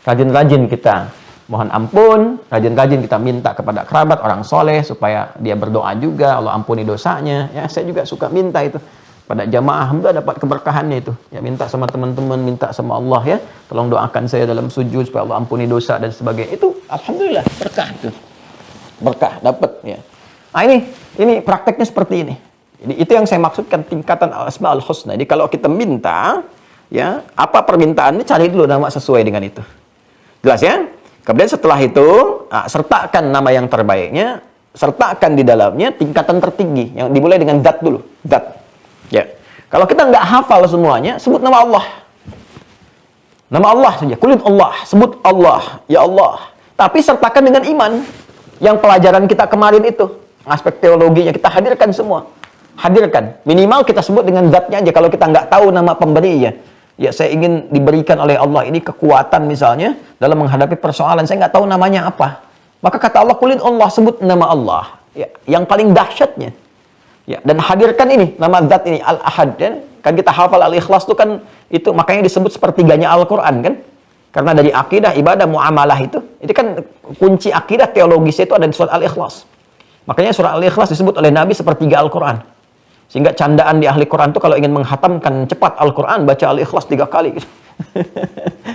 Rajin-rajin kita mohon ampun, rajin-rajin kita minta kepada kerabat, orang soleh, supaya dia berdoa juga, Allah ampuni dosanya. Ya, saya juga suka minta itu. Pada jamaah, alhamdulillah dapat keberkahannya itu. Ya, minta sama teman-teman, minta sama Allah ya. Tolong doakan saya dalam sujud supaya Allah ampuni dosa dan sebagainya. Itu alhamdulillah berkah itu. Berkah dapat ya. Nah, ini prakteknya seperti ini. Jadi itu yang saya maksudkan tingkatan al-asmaul husna. Jadi kalau kita minta ya, apa permintaannya cari dulu nama sesuai dengan itu. Jelas ya? Kemudian setelah itu, sertakan nama yang terbaiknya, sertakan di dalamnya tingkatan tertinggi yang dimulai dengan zat dulu, zat. Ya. Kalau kita nggak hafal semuanya, sebut nama Allah. Nama Allah saja, kulit Allah, sebut Allah, ya Allah. Tapi sertakan dengan iman. Yang pelajaran kita kemarin itu, aspek teologinya kita hadirkan semua. Hadirkan. Minimal kita sebut dengan zatnya aja. Kalau kita nggak tahu nama pemberinya, ya saya ingin diberikan oleh Allah ini kekuatan misalnya dalam menghadapi persoalan, saya nggak tahu namanya apa. Maka kata Allah, kulit Allah, sebut nama Allah. Ya, yang paling dahsyatnya. Ya, dan hadirkan ini, nama zat ini, Al-Ahad. Kan kita hafal Al-Ikhlas itu kan, itu makanya disebut sepertiganya Al-Quran kan. Karena dari akidah, ibadah, muamalah itu kan kunci akidah teologis itu ada di surat Al-Ikhlas. Makanya surat Al-Ikhlas disebut oleh Nabi sepertiga Al-Quran. Sehingga candaan di ahli Quran itu kalau ingin menghatamkan cepat Al-Quran, baca Al-Ikhlas 3 kali gitu.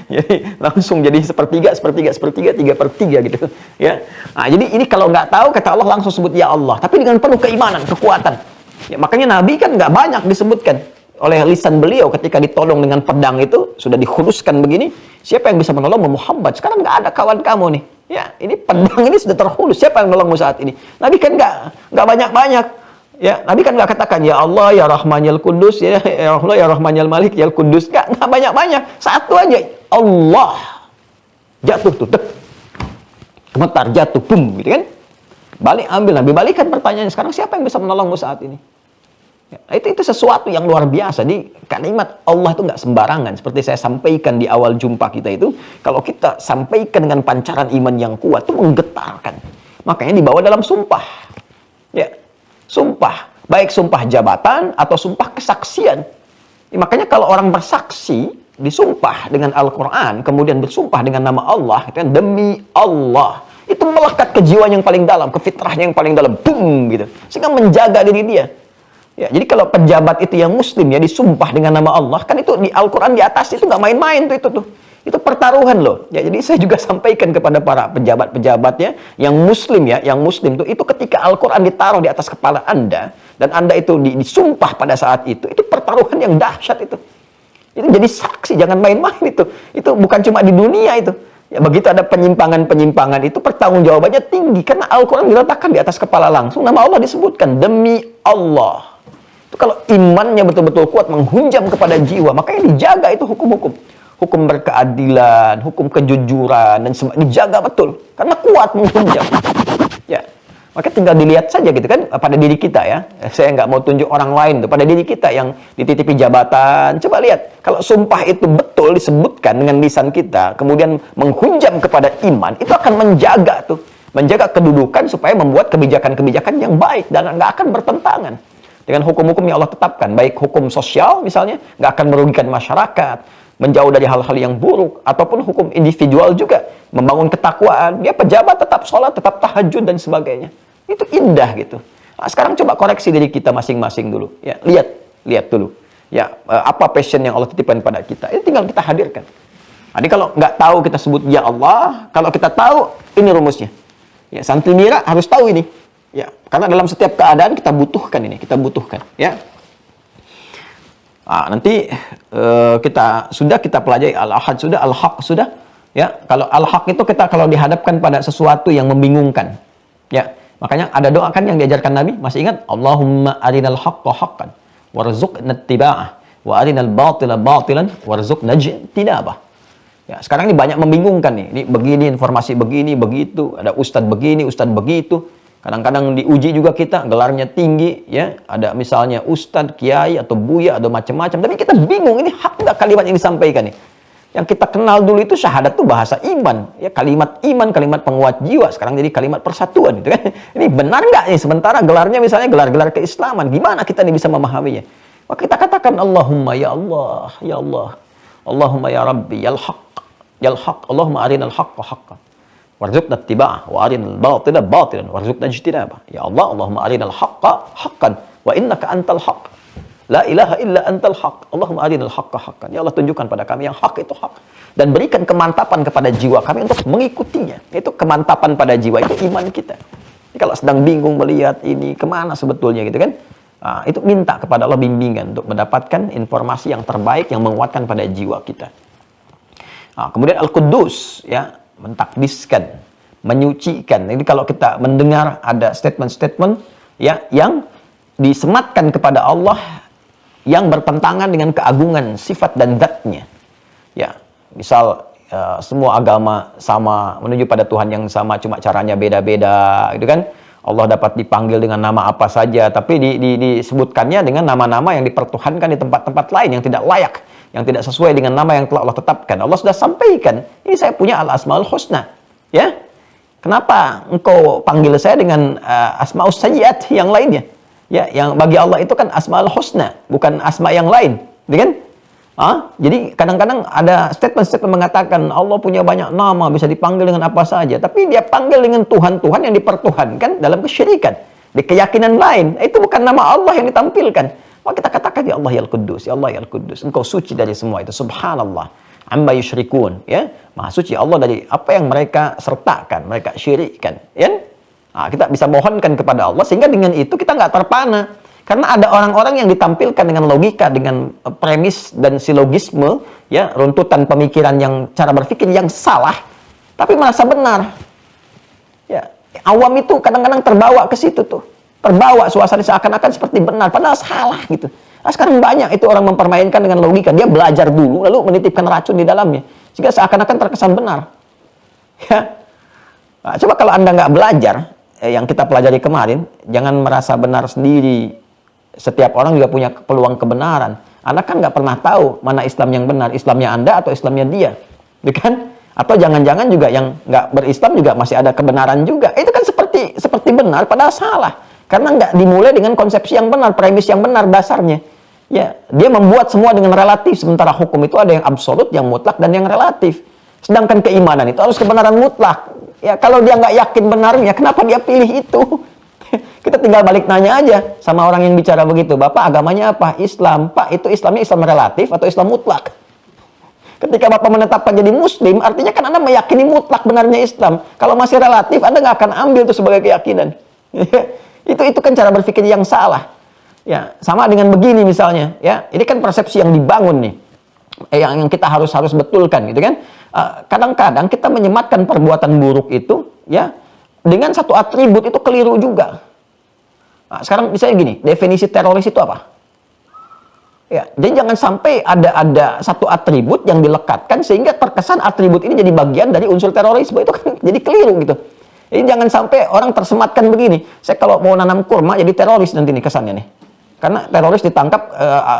Jadi langsung jadi sepertiga, 3/3 gitu ya. Nah, jadi ini kalau nggak tahu, kata Allah langsung sebut ya Allah, tapi dengan penuh keimanan, kekuatan ya. Makanya Nabi kan nggak banyak disebutkan oleh lisan beliau ketika ditolong dengan pedang itu, sudah dikhususkan begini, siapa yang bisa menolong Muhammad? Sekarang nggak ada kawan kamu nih ya, ini pedang ini sudah terhulus, siapa yang menolongmu saat ini? Nabi kan nggak banyak-banyak ya. Nabi kan nggak katakan ya Allah ya Rahman ya Kudus, ya Allah ya Rahman ya Malik ya Kudus, nggak banyak-banyak, satu aja Allah. Jatuh tuh, gemetar, jatuh, bum, gitu kan. Balik, ambil, Nabi balikan pertanyaannya, sekarang siapa yang bisa menolongmu saat ini? Ya, itu sesuatu yang luar biasa. Di kalimat Allah itu nggak sembarangan. Seperti saya sampaikan di awal jumpa kita itu, kalau kita sampaikan dengan pancaran iman yang kuat, itu menggetarkan. Makanya dibawa dalam sumpah. Ya, sumpah. Baik sumpah jabatan atau sumpah kesaksian. Ya, makanya kalau orang bersaksi, disumpah dengan Al-Quran, kemudian bersumpah dengan nama Allah, itu kan demi Allah, itu melekat ke jiwa yang paling dalam, ke fitrahnya yang paling dalam, boom, gitu, sehingga menjaga diri dia. Ya, jadi kalau pejabat itu yang muslim ya disumpah dengan nama Allah, kan itu di Al-Quran di atas itu nggak main-main tuh, itu pertaruhan loh. Ya, jadi saya juga sampaikan kepada para pejabat-pejabatnya yang muslim ya, yang muslim tuh, itu ketika Al-Quran ditaruh di atas kepala Anda dan Anda itu disumpah pada saat itu pertaruhan yang dahsyat itu. Itu jadi saksi, jangan main-main itu. Itu bukan cuma di dunia itu. Ya, begitu ada penyimpangan-penyimpangan itu pertanggungjawabannya tinggi karena Al-Quran diletakkan di atas kepala langsung, nama Allah disebutkan demi Allah. Itu kalau imannya betul-betul kuat menghunjam kepada jiwa, makanya dijaga itu hukum-hukum. Hukum berkeadilan, hukum kejujuran dan dijaga betul karena kuat menghunjam. Ya. Maka tinggal dilihat saja gitu kan pada diri kita ya. Saya nggak mau tunjuk orang lain tuh, pada diri kita yang dititipi jabatan. Coba lihat, kalau sumpah itu betul disebutkan dengan lisan kita, kemudian menghunjam kepada iman, itu akan menjaga kedudukan supaya membuat kebijakan-kebijakan yang baik dan nggak akan bertentangan dengan hukum-hukum yang Allah tetapkan, baik hukum sosial misalnya, nggak akan merugikan masyarakat, menjauh dari hal-hal yang buruk, ataupun hukum individual juga, membangun ketakwaan, dia pejabat tetap sholat, tetap tahajud dan sebagainya. Itu indah gitu. Nah, sekarang coba koreksi diri kita masing-masing dulu. Ya, lihat dulu. Ya, apa passion yang Allah titipkan pada kita? Itu tinggal kita hadirkan. Jadi kalau nggak tahu kita sebut ya Allah, kalau kita tahu ini rumusnya. Ya, santri mira harus tahu ini. Ya, karena dalam setiap keadaan kita butuhkan ini, ya. Nah, nanti kita pelajari Al-Ahad sudah, Al-Haq sudah. Ya, kalau Al-Haq itu kita kalau dihadapkan pada sesuatu yang membingungkan. Ya, makanya ada doa kan yang diajarkan Nabi, masih ingat? Allahumma arinal haqqa haqqan warzuqna ittiba'ah wa arinal batila batilan warzuqna ijtinabah. Ya, sekarang ini banyak membingungkan nih. Ini begini, informasi begini, begitu, ada ustadz begini, ustadz begitu. Kadang-kadang diuji juga kita, gelarnya tinggi, ya. Ada misalnya ustadz, kiai, atau buya, atau macam-macam. Tapi kita bingung, ini hak nggak kalimat yang disampaikan nih? Yang kita kenal dulu itu syahadat itu bahasa iman, ya kalimat iman, kalimat penguat jiwa. Sekarang jadi kalimat persatuan, gitu kan? Ini benar nggak nih? Sementara gelarnya misalnya gelar-gelar keislaman, gimana kita nih bisa memahaminya? Maka kita katakan Allahumma ya Allah, ya Allah, Allahumma ya Rabbi, ya Haq, Allahumma arinal haqqa haqqan, warzuqna ittiba'ah, wa arinal batila batilan, warzuqna ijtinabah. Ya Allah, Allahumma arinal haqqa haqqan, wa innaka antal haqq. La ilaha illa antal haq. Allahumma arinal haqqa haqqan. Ya Allah, tunjukkan pada kami yang hak itu hak. Dan berikan kemantapan kepada jiwa kami untuk mengikutinya. Itu kemantapan pada jiwa, itu iman kita. Jadi kalau sedang bingung melihat ini, kemana sebetulnya gitu kan. Nah, itu minta kepada Allah bimbingan untuk mendapatkan informasi yang terbaik yang menguatkan pada jiwa kita. Nah, kemudian Al-Quddus, ya, mentakdiskan, menyucikan. Jadi kalau kita mendengar ada statement-statement ya yang disematkan kepada Allah yang bertentangan dengan keagungan sifat dan zat-Nya. Ya, misal semua agama sama, menuju pada Tuhan yang sama, cuma caranya beda-beda, gitu kan? Allah dapat dipanggil dengan nama apa saja, tapi disebutkannya dengan nama-nama yang dipertuhankan di tempat-tempat lain yang tidak layak, yang tidak sesuai dengan nama yang telah Allah tetapkan. Allah sudah sampaikan, ini saya punya al-asmaul husna, ya. Kenapa engkau panggil saya dengan asmaus sayyiat yang lainnya? Ya, yang bagi Allah itu kan asmaul husna, bukan asma yang lain, gitu kan? Jadi kadang-kadang ada statement-statement mengatakan Allah punya banyak nama, bisa dipanggil dengan apa saja, tapi dia panggil dengan Tuhan-Tuhan yang dipertuhankan dalam kesyirikan, di keyakinan lain. Itu bukan nama Allah yang ditampilkan. Maka kita katakan ya Allah ya Al-Quddus, ya Allah ya Al-Quddus, engkau suci dari semua itu, subhanallah amma yusyrikun, ya, maha suci Allah dari apa yang mereka sertakan, mereka syirikkan, ya. Nah, kita bisa mohonkan kepada Allah sehingga dengan itu kita nggak terpana. Karena ada orang-orang yang ditampilkan dengan logika, dengan premis dan silogisme, ya, runtutan pemikiran yang cara berpikir yang salah, tapi merasa benar. Ya, awam itu kadang-kadang terbawa ke situ tuh, terbawa suasana seakan-akan seperti benar, padahal salah gitu. Nah, sekarang banyak itu orang mempermainkan dengan logika. Dia belajar dulu, lalu menitipkan racun di dalamnya, sehingga seakan-akan terkesan benar. Ya, nah, coba kalau Anda nggak belajar, yang kita pelajari kemarin, jangan merasa benar sendiri. Setiap orang juga punya peluang kebenaran. Anda kan nggak pernah tahu mana Islam yang benar, Islamnya Anda atau Islamnya dia, kan? Atau jangan-jangan juga yang nggak berislam juga masih ada kebenaran juga. Itu kan seperti benar, padahal salah. Karena nggak dimulai dengan konsepsi yang benar, premis yang benar dasarnya. Ya, dia membuat semua dengan relatif. Sementara hukum itu ada yang absolut, yang mutlak, dan yang relatif. Sedangkan keimanan itu harus kebenaran mutlak. Ya, kalau dia nggak yakin benarnya, kenapa dia pilih itu? Kita tinggal balik nanya aja sama orang yang bicara begitu. Bapak agamanya apa? Islam. Pak, itu Islamnya Islam relatif atau Islam mutlak? Ketika Bapak menetapkan jadi Muslim, artinya kan Anda meyakini mutlak benarnya Islam. Kalau masih relatif, Anda nggak akan ambil itu sebagai keyakinan. Itu kan cara berpikir yang salah. Ya, sama dengan begini misalnya. Ya, ini kan persepsi yang dibangun nih, yang kita harus betulkan, gitu kan? Kadang-kadang kita menyematkan perbuatan buruk itu, ya, dengan satu atribut itu keliru juga. Nah, sekarang misalnya gini, definisi teroris itu apa? Ya, jadi jangan sampai ada satu atribut yang dilekatkan sehingga terkesan atribut ini jadi bagian dari unsur terorisme. Itu kan jadi keliru gitu. Jadi jangan sampai orang tersematkan begini. Saya kalau mau nanam kurma jadi teroris nanti nih kesannya nih. Karena teroris ditangkap,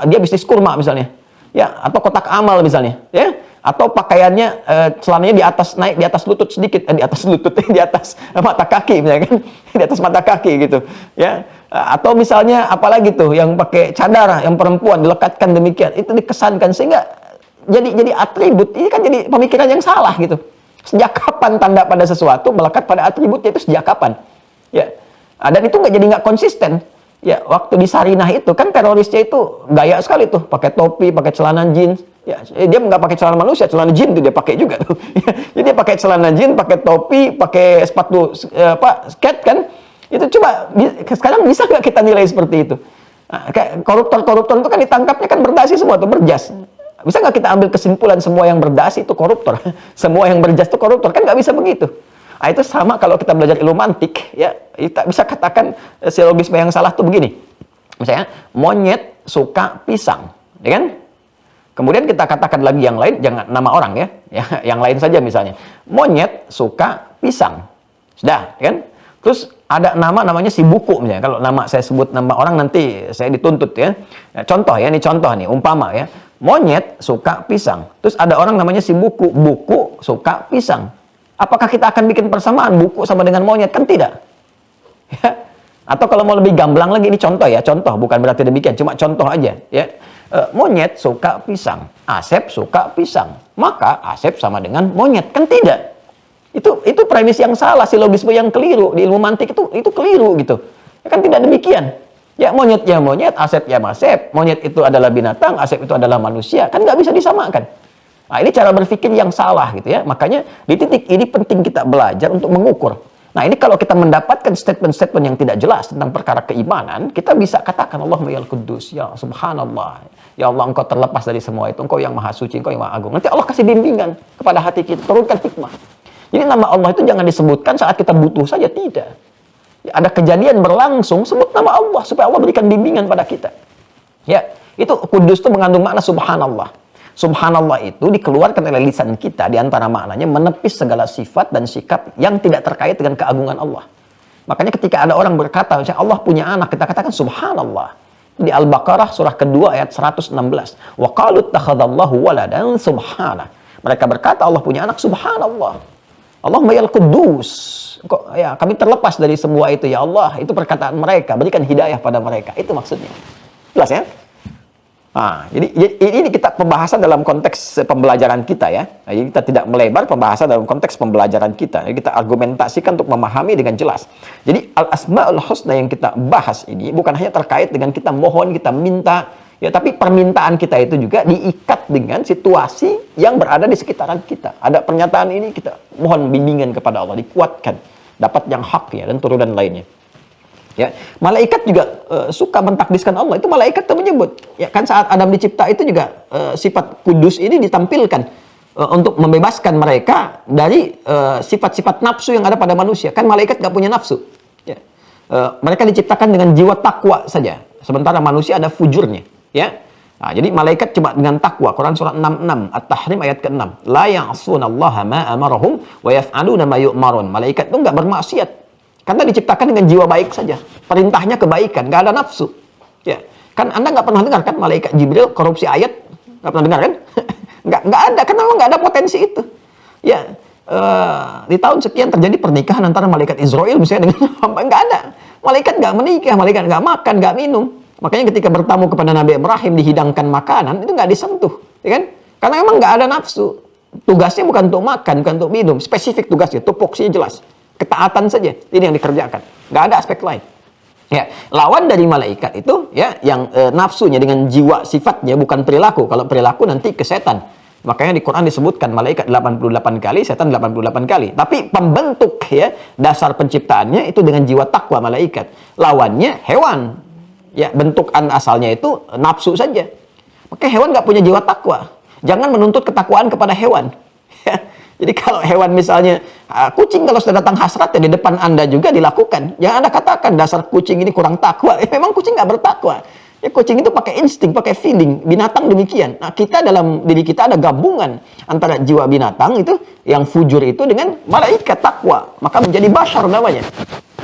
dia bisnis kurma misalnya. Ya, atau kotak amal misalnya, ya. Atau pakaiannya celananya naik di atas lutut sedikit, di atas lutut, di atas mata kaki misalnya kan, di atas mata kaki gitu, ya. Atau misalnya apalagi tuh yang pakai cadar, yang perempuan dilekatkan demikian, itu dikesankan sehingga jadi atribut. Ini kan jadi pemikiran yang salah gitu. Sejak kapan tanda pada sesuatu melekat pada atributnya itu sejak kapan? Ya. Dan itu nggak konsisten. Ya, waktu di Sarinah itu kan terorisnya itu gaya sekali tuh, pakai topi, pakai celana jeans. Ya, dia nggak pakai celana manusia, celana jin tuh dia pakai juga tuh. Jadi dia pakai celana jin, pakai topi, pakai sepatu skate kan. Itu coba sekarang bisa nggak kita nilai seperti itu? Nah, kayak koruptor itu kan ditangkapnya kan berdasi semua tuh, berjas. Bisa nggak kita ambil kesimpulan semua yang berdasi itu koruptor? Semua yang berjas itu koruptor? Kan nggak bisa begitu. Nah, itu sama kalau kita belajar ilmu mantik, ya, kita bisa katakan silogisme yang salah tuh begini. Misalnya, monyet suka pisang, ya kan? Kemudian kita katakan lagi yang lain, jangan nama orang ya, yang lain saja misalnya. Monyet suka pisang, sudah, ya kan? Terus ada namanya si buku misalnya. Kalau nama saya sebut nama orang nanti saya dituntut ya. Contoh ya, ini contoh nih, umpama ya. Monyet suka pisang. Terus ada orang namanya si buku. Buku suka pisang. Apakah kita akan bikin persamaan buku sama dengan monyet? Kan tidak. Ya. Atau kalau mau lebih gamblang lagi, ini contoh ya. Contoh, bukan berarti demikian. Cuma contoh aja. Ya. Monyet suka pisang. Asep suka pisang. Maka Asep sama dengan monyet. Kan tidak. Itu premis yang salah, silogisme yang keliru. Di ilmu mantik itu keliru gitu. Ya kan tidak demikian. Ya monyet, Asep ya Asep. Monyet itu adalah binatang, Asep itu adalah manusia. Kan nggak bisa disamakan. Nah, ini cara berpikir yang salah gitu ya. Makanya di titik ini penting kita belajar untuk mengukur. Nah, ini kalau kita mendapatkan statement-statement yang tidak jelas tentang perkara keimanan, kita bisa katakan Allahumma yal Quddus, ya subhanallah. Ya Allah, engkau terlepas dari semua itu. Engkau yang maha suci, engkau yang maha agung. Nanti Allah kasih bimbingan kepada hati kita, turunkan hikmah. Jadi nama Allah itu jangan disebutkan saat kita butuh saja, tidak. Ya, ada kejadian berlangsung, sebut nama Allah supaya Allah berikan bimbingan pada kita. Ya, itu Kudus itu mengandung makna subhanallah. Subhanallah itu dikeluarkan oleh lisan kita, di antara maknanya menepis segala sifat dan sikap yang tidak terkait dengan keagungan Allah. Makanya ketika ada orang berkata, misalnya Allah punya anak, kita katakan subhanallah. Di Al-Baqarah surah kedua ayat 116. Wa qalu ittakhadallahu waladan subhanah. Mereka berkata Allah punya anak, subhanallah. Allahumma yal Quddus. Ya, kami terlepas dari semua itu ya Allah. Itu perkataan mereka, berikan hidayah pada mereka. Itu maksudnya. Jelas ya? Nah, jadi ini kita pembahasan dalam konteks pembelajaran kita ya. Nah, jadi kita tidak melebar pembahasan dalam konteks pembelajaran kita. Jadi kita argumentasikan untuk memahami dengan jelas. Jadi al-asma'ul husna yang kita bahas ini bukan hanya terkait dengan kita mohon, kita minta, ya, tapi permintaan kita itu juga diikat dengan situasi yang berada di sekitaran kita. Ada pernyataan ini, kita mohon bimbingan kepada Allah, dikuatkan, dapat yang hak ya, dan turunan lainnya. Ya, malaikat juga suka mentakdiskan Allah. Itu malaikat itu menyebut. Ya, kan saat Adam dicipta itu juga sifat kudus ini ditampilkan untuk membebaskan mereka dari sifat-sifat nafsu yang ada pada manusia. Kan malaikat nggak punya nafsu. Ya. Mereka diciptakan dengan jiwa takwa saja. Sementara manusia ada fujurnya. Ya. Nah, jadi malaikat cuma dengan takwa. Quran surah 66 At-Tahrim ayat ke-6. La ya'sunallaha ma amarahum wa yaf'aluna ma yu'marun. Malaikat itu enggak bermaksiat. Karena diciptakan dengan jiwa baik saja. Perintahnya kebaikan, enggak ada nafsu. Ya. Kan Anda enggak pernah dengar kan malaikat Jibril korupsi ayat? Enggak pernah dengar kan? Enggak ada, karena memang enggak ada potensi itu. Ya. Di tahun sekian terjadi pernikahan antara malaikat Israel misalnya dengan hamba, enggak ada. Malaikat enggak menikah, malaikat enggak makan, enggak minum. Makanya ketika bertamu kepada Nabi Ibrahim dihidangkan makanan, itu nggak disentuh, ya kan? Karena memang nggak ada nafsu. Tugasnya bukan untuk makan, bukan untuk minum. Spesifik tugasnya, tupoksinya jelas. Ketaatan saja, ini yang dikerjakan. Nggak ada aspek lain. Ya, lawan dari malaikat itu, ya, yang nafsunya dengan jiwa sifatnya bukan perilaku. Kalau perilaku nanti ke setan. Makanya di Quran disebutkan malaikat 88 kali, setan 88 kali. Tapi pembentuk ya, dasar penciptaannya itu dengan jiwa takwa malaikat. Lawannya hewan. Ya, bentukan asalnya itu nafsu saja. Maka hewan nggak punya jiwa takwa. Jangan menuntut ketakwaan kepada hewan. Ya. Jadi kalau hewan misalnya, kucing kalau sudah datang hasrat ya di depan Anda juga dilakukan. Jangan Anda katakan dasar kucing ini kurang takwa. Memang kucing nggak bertakwa. Ya, kucing itu pakai insting, pakai feeling. Binatang demikian. Nah, kita dalam diri kita ada gabungan antara jiwa binatang itu, yang fujur itu dengan malaikat takwa. Maka menjadi bashar namanya.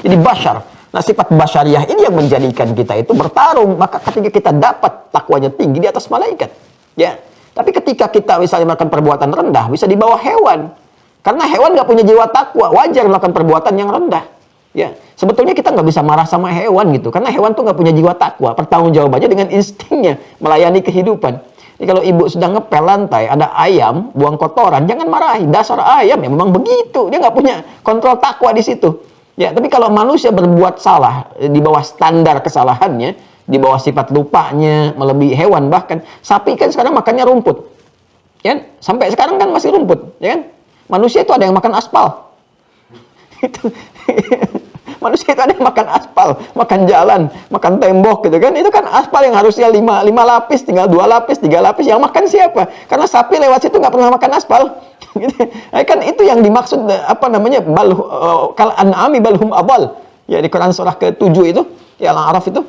Jadi bashar. Nah, sifat basyariah ini yang menjadikan kita itu bertarung. Maka ketika kita dapat takwanya tinggi di atas malaikat. Ya. Tapi ketika kita misalnya melakukan perbuatan rendah, bisa di bawah hewan. Karena hewan nggak punya jiwa takwa. Wajar melakukan perbuatan yang rendah. Ya. Sebetulnya kita nggak bisa marah sama hewan gitu. Karena hewan tuh nggak punya jiwa takwa. Pertanggungjawabannya dengan instingnya. Melayani kehidupan. Jadi kalau ibu sedang ngepel lantai, ada ayam, buang kotoran, jangan marahi. Dasar ayam ya memang begitu. Dia nggak punya kontrol takwa di situ. Ya, tapi kalau manusia berbuat salah di bawah standar kesalahannya, di bawah sifat lupanya, melebihi hewan bahkan, sapi kan sekarang makannya rumput. Ya, sampai sekarang kan masih rumput, ya kan? Manusia itu ada yang makan aspal. Manusia itu ada yang makan aspal, makan jalan, makan tembok gitu kan. Itu kan aspal yang harusnya 5 lapis, tinggal 2 lapis, 3 lapis. Yang makan siapa? Karena sapi lewat situ nggak pernah makan aspal. Gitu. Kan itu yang dimaksud kal an'ami balhum abal. Ya, di Quran surah ke-7 itu, ya Al-A'raf itu,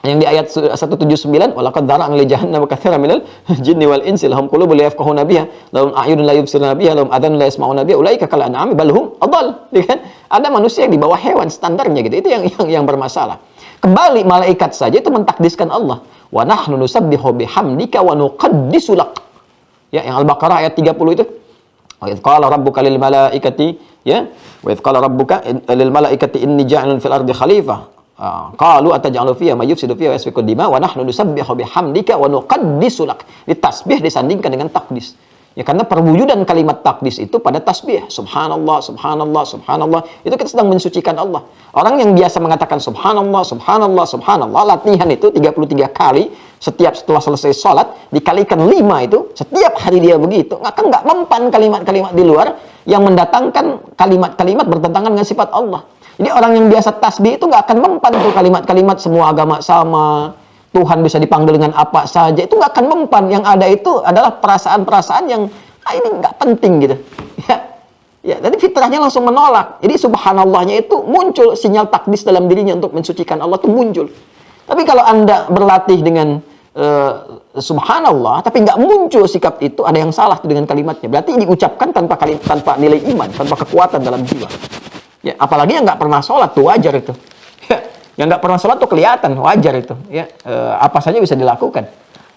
yang di ayat 179, walaqad dzara'na li jahannam katsiran minal jinni wal insi lahum qulubun la yafqahuna biha lahum a'yunun la yubsiruna biha lahum adhanun la yasma'una biha ulaika kal an'ami balhum adall. Ya kan? Ada manusia yang di bawah hewan standarnya gitu. Itu yang bermasalah. Kembali malaikat saja itu mentakdiskan Allah. wa nahnu nusabbihu bihamdika wa nuqaddisu lak. Ya, yang Al-Baqarah ayat 30 itu. Wa idz qala rabbuka lil malaikati, ya, wa idz qala rabbuka lil malaikati inni ja'ilun fil ardi khalifah. Qalu ataj'alu fiha may yufsidu fiha wa yasfiku dima wa nahnu nusabbihu bihamdika wa nuqaddisu lak. Ditasbih disandingkan dengan takdis. Ya, karena perwujudan kalimat takdis itu pada tasbih. Subhanallah, subhanallah, subhanallah. Itu kita sedang mensucikan Allah. Orang yang biasa mengatakan subhanallah, subhanallah, subhanallah, latihan itu 33 kali setiap setelah selesai sholat, dikalikan 5 itu, setiap hari dia begitu, akan nggak mempan kalimat-kalimat di luar yang mendatangkan kalimat-kalimat bertentangan dengan sifat Allah. Jadi orang yang biasa tasbih itu nggak akan mempan tuh kalimat-kalimat semua agama sama, Tuhan bisa dipanggil dengan apa saja, itu nggak akan mempan. Yang ada itu adalah perasaan-perasaan yang ini nggak penting gitu. Ya, jadi fitrahnya langsung menolak. Jadi subhanallahnya itu muncul sinyal takdis dalam dirinya untuk mensucikan Allah itu muncul. Tapi kalau Anda berlatih dengan subhanallah, tapi nggak muncul sikap itu, ada yang salah tuh dengan kalimatnya. Berarti diucapkan tanpa nilai iman, tanpa kekuatan dalam jiwa. Ya, apalagi yang nggak pernah sholat tuh wajar itu. Ya, yang nggak pernah sholat tuh kelihatan, wajar itu. Ya, apa saja bisa dilakukan.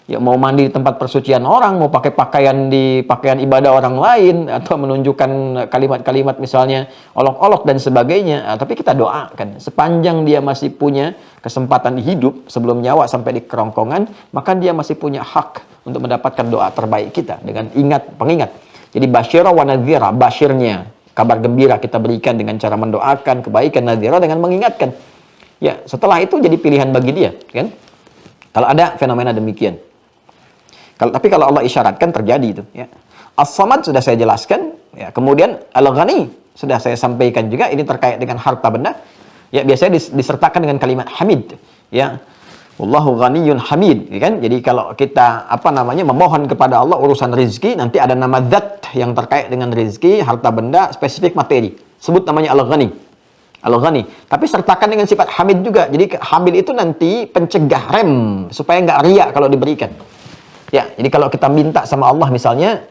Ya, mau mandi di tempat persucian orang, mau pakai pakaian ibadah orang lain, atau menunjukkan kalimat-kalimat misalnya olok-olok dan sebagainya. Tapi kita doakan, sepanjang dia masih punya kesempatan hidup sebelum nyawa sampai di kerongkongan, maka dia masih punya hak untuk mendapatkan doa terbaik kita dengan pengingat. Jadi basyira wa nadhira, basyirnya, kabar gembira kita berikan dengan cara mendoakan kebaikan, nadhira dengan mengingatkan. Ya, setelah itu jadi pilihan bagi dia, kan? Kalau ada fenomena demikian. Tapi kalau Allah isyaratkan terjadi itu, ya. As-Samad sudah saya jelaskan, ya. Kemudian Al-Ghani sudah saya sampaikan juga, ini terkait dengan harta benda. Ya, biasanya disertakan dengan kalimat hamid, ya. Wallahu ghaniyyun hamid, ya kan? Jadi kalau kita memohon kepada Allah urusan rizki, nanti ada nama zat yang terkait dengan rizki, harta benda, spesifik materi. Sebut namanya Al-Ghani. Al-Ghani. Tapi sertakan dengan sifat hamid juga. Jadi hamid itu nanti pencegah rem supaya nggak riak kalau diberikan. Ya, jadi kalau kita minta sama Allah misalnya,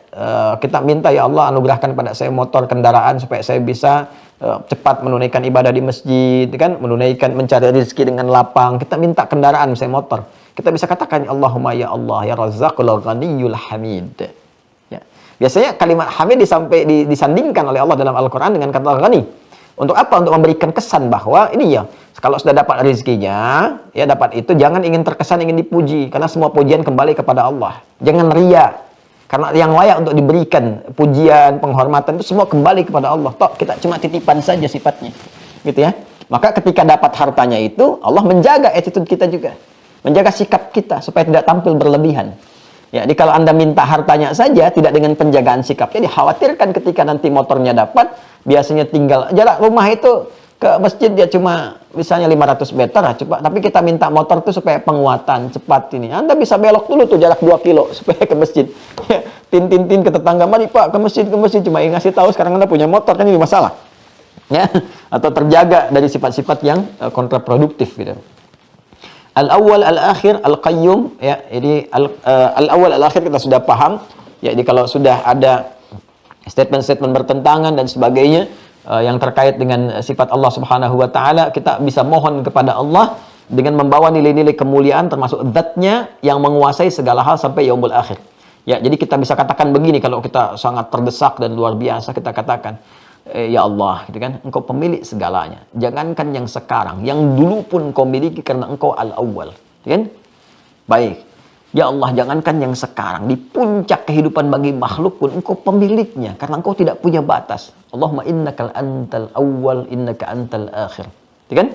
kita minta, ya Allah anugerahkan pada saya motor kendaraan supaya saya bisa cepat menunaikan ibadah di masjid, kan, mencari rezeki dengan lapang. Kita minta kendaraan, misalnya motor. Kita bisa katakan Allahumma ya Allah ya Razzaqul Ghaniyyul Hamid. Ya. Biasanya kalimat hamid disandingkan oleh Allah dalam Al-Qur'an dengan kata ghani. Untuk apa? Untuk memberikan kesan bahwa ini ya, kalau sudah dapat rezekinya, ya dapat itu, jangan ingin terkesan ingin dipuji, karena semua pujian kembali kepada Allah. Jangan ria, karena yang layak untuk diberikan pujian, penghormatan itu semua kembali kepada Allah. Toh kita cuma titipan saja sifatnya, gitu ya. Maka ketika dapat hartanya itu, Allah menjaga attitude kita juga, menjaga sikap kita supaya tidak tampil berlebihan. Ya, jadi kalau Anda minta hartanya saja, tidak dengan penjagaan sikapnya, dikhawatirkan ketika nanti motornya dapat, biasanya tinggal jarak rumah itu ke masjid dia cuma misalnya 500 meter lah, coba. Tapi kita minta motor itu supaya penguatan cepat ini. Anda bisa belok dulu tuh jarak 2 kilo supaya ke masjid. Ya, tin ke tetangga, mari Pak ke masjid, cuma ngasih tahu sekarang Anda punya motor, kan ini masalah. Ya, atau terjaga dari sifat-sifat yang kontraproduktif gitu. Al-awwal al-akhir al-qayyum, ya. Jadi al-awwal al-akhir kita sudah paham. Ya, jadi kalau sudah ada statement-statement bertentangan dan sebagainya yang terkait dengan sifat Allah Subhanahu wa taala, kita bisa mohon kepada Allah dengan membawa nilai-nilai kemuliaan termasuk zat-Nya yang menguasai segala hal sampai yaumul akhir. Ya, jadi kita bisa katakan begini kalau kita sangat terdesak dan luar biasa, kita katakan, ya Allah, gitu kan, Engkau pemilik segalanya. Jangankan yang sekarang, yang dulu pun Engkau miliki karena Engkau al-awwal, kan? Baik. Ya Allah, jangankan yang sekarang, di puncak kehidupan bagi makhluk pun Engkau pemiliknya karena Engkau tidak punya batas. Allahumma innakal antal awwal, innaka antal akhir. Gitu kan?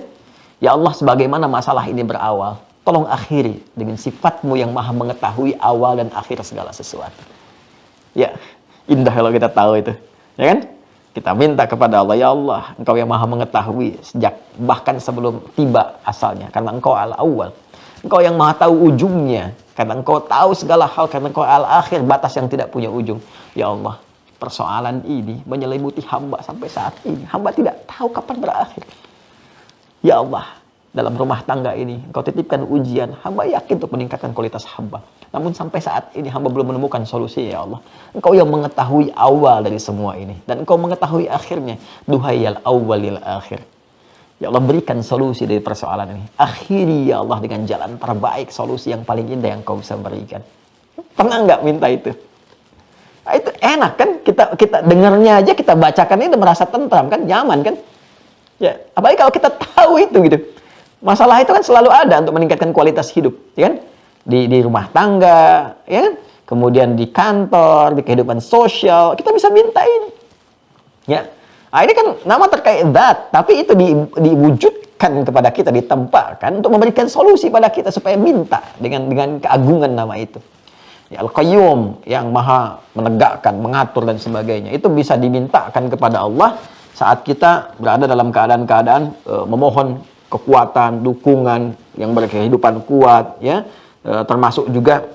Ya Allah, sebagaimana masalah ini berawal, tolong akhiri dengan sifat-Mu yang maha mengetahui awal dan akhir segala sesuatu. Ya, indah kalau kita tahu itu. Ya kan? Kita minta kepada Allah, ya Allah, Engkau yang maha mengetahui sejak bahkan sebelum tiba asalnya, karena Engkau al-awwal. Engkau yang maha tahu ujungnya, karena Engkau tahu segala hal, karena Engkau al-akhir, batas yang tidak punya ujung. Ya Allah, persoalan ini menyelimuti hamba sampai saat ini. Hamba tidak tahu kapan berakhir. Ya Allah, dalam rumah tangga ini Engkau titipkan ujian. Hamba yakin untuk meningkatkan kualitas hamba. Namun sampai saat ini hamba belum menemukan solusi, ya Allah. Engkau yang mengetahui awal dari semua ini. Dan Engkau mengetahui akhirnya. Duhai al-awwalil akhir. Ya Allah, berikan solusi dari persoalan ini. Akhiri ya Allah dengan jalan terbaik, solusi yang paling indah yang kau bisa berikan. Pernah nggak minta itu? Nah, itu enak kan, kita dengarnya aja, kita bacakan itu merasa tentram kan, nyaman kan? Ya, apalagi kalau kita tahu itu gitu. Masalah itu kan selalu ada untuk meningkatkan kualitas hidup, ya kan? Di rumah tangga, ya kan? Kemudian di kantor, di kehidupan sosial, kita bisa minta ini. Ya. Nah, ini kan nama terkait zat, tapi itu diwujudkan kepada kita, ditempatkan untuk memberikan solusi pada kita supaya minta dengan keagungan nama itu. Ya, Al-Qayyum yang maha menegakkan, mengatur dan sebagainya. Itu bisa dimintakan kepada Allah saat kita berada dalam keadaan-keadaan memohon kekuatan, dukungan yang berkehidupan kuat, ya. Termasuk juga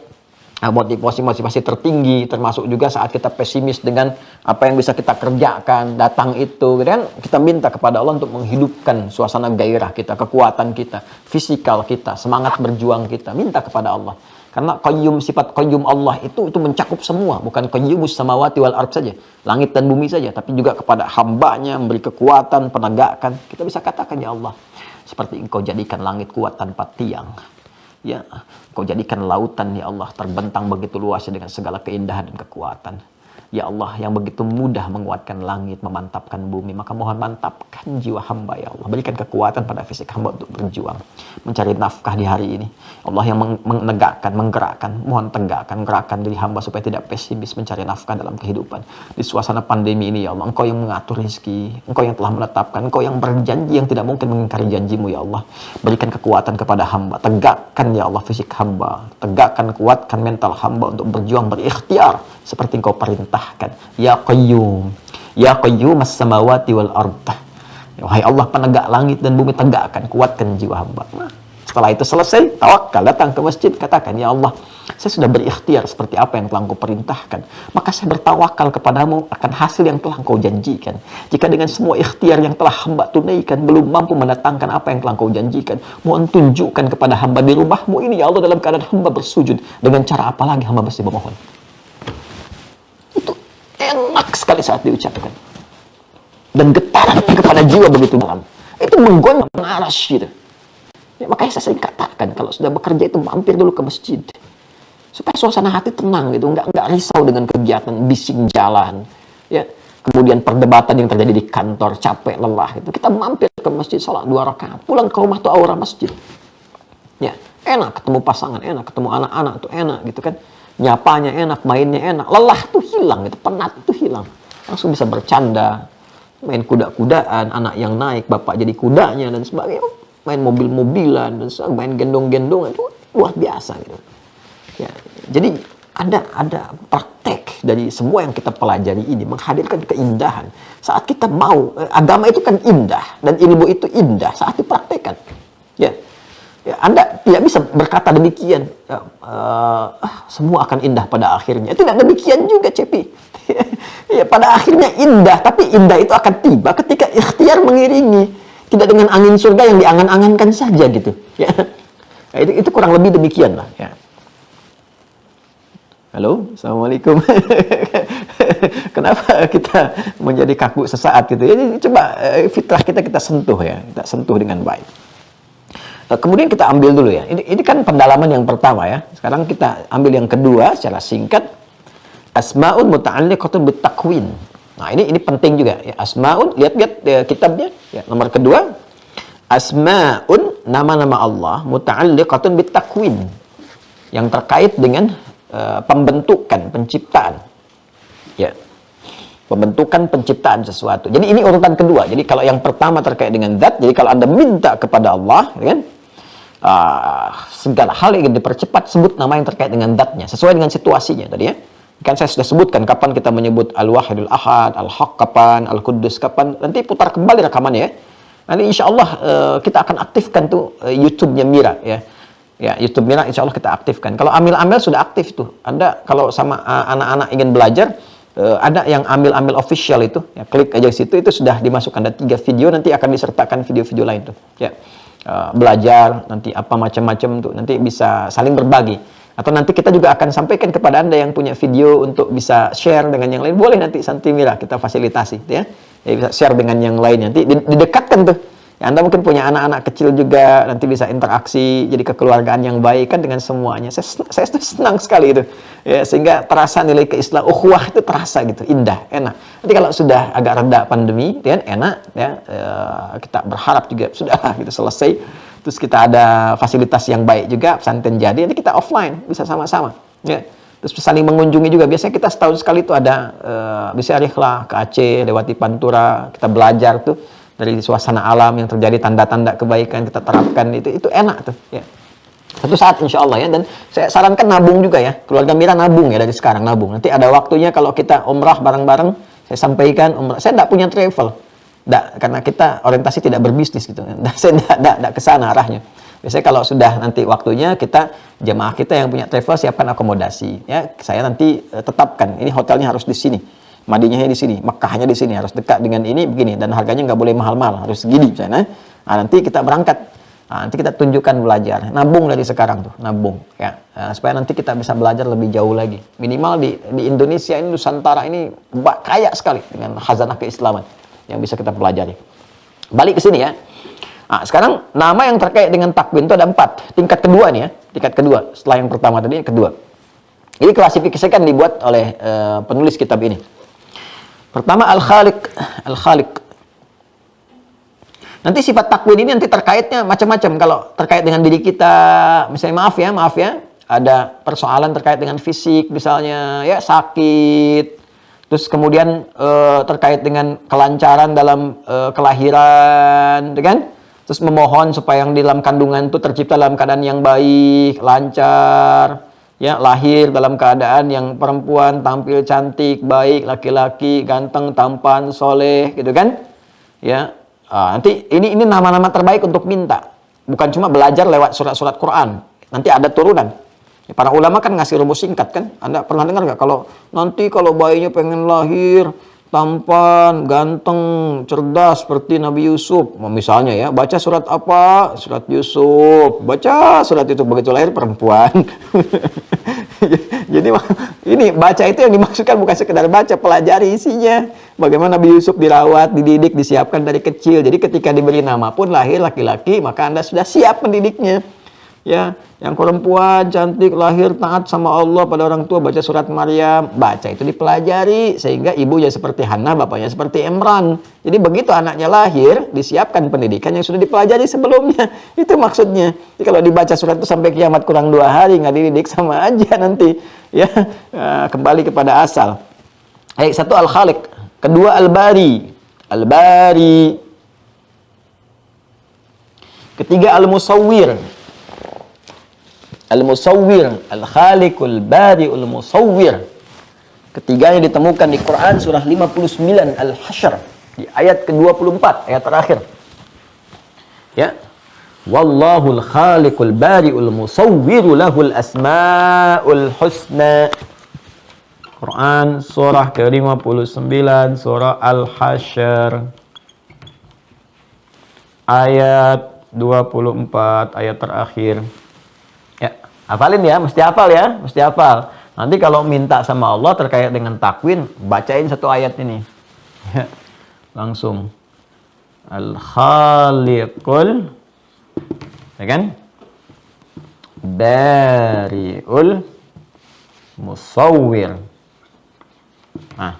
motivasi tertinggi, termasuk juga saat kita pesimis dengan apa yang bisa kita kerjakan, datang itu, gitu kan? Kita minta kepada Allah untuk menghidupkan suasana gairah kita, kekuatan kita, fisikal kita, semangat berjuang kita, minta kepada Allah. Karena qayyum, sifat qayyum Allah itu mencakup semua, bukan qayyumus samawati wal ard saja, langit dan bumi saja, tapi juga kepada hambanya, memberi kekuatan, penegakan. Kita bisa katakan, ya Allah, seperti Engkau jadikan langit kuat tanpa tiang. Ya, Kau jadikan lautan, ya Allah, terbentang begitu luasnya dengan segala keindahan dan kekuatan. Ya Allah, yang begitu mudah menguatkan langit, memantapkan bumi, maka mohon mantapkan jiwa hamba, ya Allah. Berikan kekuatan pada fisik hamba untuk berjuang, mencari nafkah di hari ini. Allah yang menegakkan, menggerakkan, mohon tegakkan, gerakkan diri hamba supaya tidak pesimis mencari nafkah dalam kehidupan. Di suasana pandemi ini, ya Allah, Engkau yang mengatur rezeki, Engkau yang telah menetapkan, Engkau yang berjanji yang tidak mungkin mengingkari janjimu, ya Allah. Berikan kekuatan kepada hamba, tegakkan, ya Allah, fisik hamba, tegakkan, kuatkan mental hamba untuk berjuang, berikhtiar seperti Engkau perintahkan. Ya Qayyum, Ya Qayyum as-samawati wal ard. Wahai Allah penegak langit dan bumi, tegakkan, kuatkan jiwa hamba. Nah, setelah itu selesai, tawakal, datang ke masjid, katakan, ya Allah, saya sudah berikhtiar seperti apa yang telah Engkau perintahkan, maka saya bertawakal kepadamu akan hasil yang telah Engkau janjikan. Jika dengan semua ikhtiar yang telah hamba tunaikan belum mampu mendatangkan apa yang telah Engkau janjikan, mohon tunjukkan kepada hamba di rumahmu ini, ya Allah, dalam keadaan hamba bersujud, dengan cara apa lagi hamba mesti memohon. Itu enak sekali saat diucapkan, dan getaran kepada jiwa begitu dalam, itu menggoyang arsy gitu. Ya, makanya saya sering katakan, kalau sudah bekerja itu mampir dulu ke masjid, supaya suasana hati tenang gitu, nggak risau dengan kegiatan bising jalan, ya. Kemudian perdebatan yang terjadi di kantor, capek, lelah gitu. Kita mampir ke masjid, salat 2 rakaat, pulang ke rumah tuh aura masjid. Ya, enak ketemu pasangan, enak ketemu anak-anak tuh enak gitu kan. Nyapanya enak, mainnya enak, lelah tuh hilang gitu, penat tuh hilang. Langsung bisa bercanda, main kuda-kudaan, anak yang naik, bapak jadi kudanya dan sebagainya. Main mobil-mobilan dan main gendong-gendongan, itu luar biasa gitu. Ya, jadi ada praktek dari semua yang kita pelajari ini menghadirkan keindahan. Saat kita mau, agama itu kan indah dan ilmu itu indah saat dipraktekkan. Ya, Anda tidak bisa berkata demikian, semua akan indah pada akhirnya. Tidak demikian juga, Cepi. Ya, pada akhirnya indah, tapi indah itu akan tiba ketika ikhtiar mengiringi. Tidak dengan angin surga yang diangan-angankan saja gitu. Ya. Nah, itu kurang lebih demikian lah. Ya. Halo, Assalamualaikum. Kenapa kita menjadi kaku sesaat gitu? Jadi coba fitrah kita sentuh ya, kita sentuh dengan baik. Kemudian kita ambil dulu ya. Ini kan pendalaman yang pertama ya. Sekarang kita ambil yang kedua secara singkat. Asma'un muta'alliqatun bitakwin. Nah, ini penting juga ya. Asma'un, lihat kitabnya ya. Nomor kedua, asma'un, nama-nama Allah muta'alliqatun bitakwin, yang terkait dengan pembentukan, penciptaan. Ya. Pembentukan, penciptaan sesuatu. Jadi ini urutan kedua. Jadi kalau yang pertama terkait dengan zat, jadi kalau Anda minta kepada Allah, ya kan? Segala hal yang dipercepat, sebut nama yang terkait dengan zatnya sesuai dengan situasinya tadi ya. Kan saya sudah sebutkan kapan kita menyebut Al-Wahidul Ahad, Al-Haq kapan, Al-Quddus kapan. Nanti putar kembali rekamannya ya. Nanti insya Allah kita akan aktifkan tuh YouTube-nya Mira ya. Ya, YouTube Mira insya Allah kita aktifkan. Kalau Amil-Amil sudah aktif tuh. Anda kalau sama anak-anak ingin belajar, ada yang Amil-Amil official itu, ya, klik aja situ, itu sudah dimasukkan. Ada 3 video, nanti akan disertakan video-video lain tuh. Ya, belajar nanti apa macam-macam tuh, nanti bisa saling berbagi. Atau nanti kita juga akan sampaikan kepada Anda yang punya video untuk bisa share dengan yang lain. Boleh nanti Santi Mira kita fasilitasi, ya. Ya bisa share dengan yang lain. Nanti didekatkan tuh Ya, Anda mungkin punya anak-anak kecil juga, nanti bisa interaksi, jadi kekeluargaan yang baik kan dengan semuanya. Saya senang sekali itu. Ya, sehingga terasa nilai keislaman, ukhuwah itu terasa gitu, indah, enak. Nanti kalau sudah agak reda pandemi, kan enak ya, kita berharap juga sudah gitu selesai. Terus kita ada fasilitas yang baik juga, pesantren jadi, nanti kita offline bisa sama-sama. Ya. Terus saling mengunjungi juga. Biasanya kita setahun sekali itu ada bisa rihlah ke Aceh, lewati Pantura, kita belajar tuh dari suasana alam yang terjadi, tanda-tanda kebaikan kita terapkan, itu enak tuh ya. Satu saat insya Allah ya. Dan saya sarankan nabung juga ya, keluarga Mira nabung ya, dari sekarang nabung. Nanti ada waktunya kalau kita umrah bareng-bareng, saya sampaikan umrah. Saya tidak punya travel, karena kita orientasi tidak berbisnis gitu. Saya tidak ke sana arahnya. Biasanya kalau sudah nanti waktunya, kita jemaah kita yang punya travel siapkan akomodasi ya. Saya nanti tetapkan ini hotelnya harus di sini, Madinahnya di sini, Mekkahnya di sini, harus dekat dengan ini begini, dan harganya nggak boleh mahal-mahal, harus segini misalnya. Nah, nanti kita berangkat, nanti kita tunjukkan belajar, nabung dari sekarang tuh, nabung ya, supaya nanti kita bisa belajar lebih jauh lagi. Minimal di Indonesia ini, Nusantara ini kaya sekali dengan khazanah keislaman yang bisa kita pelajari. Balik ke sini ya. Nah, sekarang nama yang terkait dengan takwin itu ada 4. Tingkat kedua nih ya, tingkat kedua setelah yang pertama tadi, yang kedua. Ini klasifikasikan dibuat oleh penulis kitab ini. Pertama Al-Khaliq. Nanti sifat takwin ini nanti terkaitnya macam-macam. Kalau terkait dengan diri kita, misalnya maaf ya, ada persoalan terkait dengan fisik misalnya ya, sakit. Terus kemudian terkait dengan kelancaran dalam kelahiran, kan? Terus memohon supaya yang di dalam kandungan itu tercipta dalam keadaan yang baik, lancar. Ya, lahir dalam keadaan yang perempuan tampil cantik, baik, laki-laki ganteng, tampan, soleh, gitu kan? Ya, nanti ini nama-nama terbaik untuk minta. Bukan cuma belajar lewat surat-surat Quran. Nanti ada turunan. Ya, para ulama kan ngasih rumus singkat kan? Anda pernah dengar nggak? Kalau bayinya pengen lahir tampan, ganteng, cerdas seperti Nabi Yusuf, misalnya ya, baca surat apa? Surat Yusuf. Baca surat itu, begitu lahir perempuan. Jadi ini baca itu yang dimaksudkan bukan sekedar baca, pelajari isinya. Bagaimana Nabi Yusuf dirawat, dididik, disiapkan dari kecil. Jadi ketika diberi nama pun lahir laki-laki, maka Anda sudah siap mendidiknya. Ya, yang perempuan cantik lahir taat sama Allah pada orang tua, baca surat Maryam, baca itu dipelajari sehingga ibunya seperti Hannah, bapaknya seperti Imran. Jadi begitu anaknya lahir, disiapkan pendidikan yang sudah dipelajari sebelumnya. Itu maksudnya. Jadi kalau dibaca surat itu sampai kiamat kurang 2 hari nggak dididik, sama aja nanti. Ya, kembali kepada asal. Satu Al-Khaliq, kedua Al-Bari. Ketiga Al-Musawwir. Al-Musawwir, Al-Khaliqul Bari'ul Musawwir. Ketiganya ditemukan di Quran surah 59 Al-Hasyr di ayat ke-24, ayat terakhir. Ya. Wallahul Khaliqul Bari'ul Musawwir lahul asmaul husna. Quran surah ke-59 surah Al-Hasyr ayat 24, ayat terakhir. Hafalin ya, mesti hafal. Nanti kalau minta sama Allah terkait dengan takwin, bacain satu ayat ini. Ya, langsung. Al-Khaliqul, ya kan? Bari'ul Musawwir. Nah,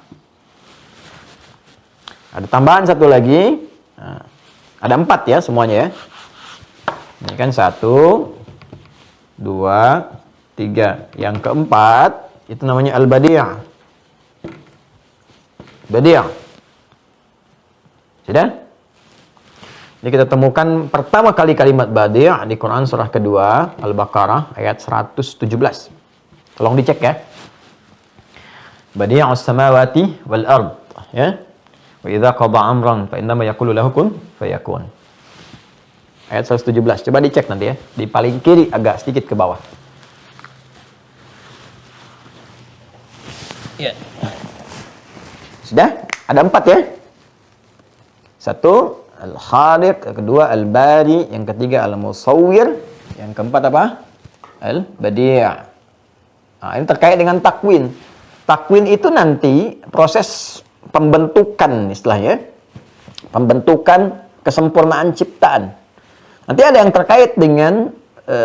ada tambahan satu lagi. Nah, ada 4 ya semuanya ya. Ini kan 1, 2, 3. Yang keempat itu namanya Al-Badi'. Sudah? Jadi kita temukan pertama kali kalimat Badi' di Quran surah kedua Al-Baqarah ayat 117. Tolong dicek ya. Badi'us samawati wal ard, ya. Wa idza qada amran fa innama yaqulu lahu kun fayakun. Ayat 117. Coba dicek nanti ya. Di paling kiri agak sedikit ke bawah. Ya. Sudah? Ada 4 ya. 1 Al-Khaliq, yang kedua Al-Bari, yang ketiga Al-Musawwir, yang keempat apa? Al-Badi'. Nah, ini terkait dengan takwin. Takwin itu nanti proses pembentukan istilahnya. Pembentukan kesempurnaan ciptaan. Nanti ada yang terkait dengan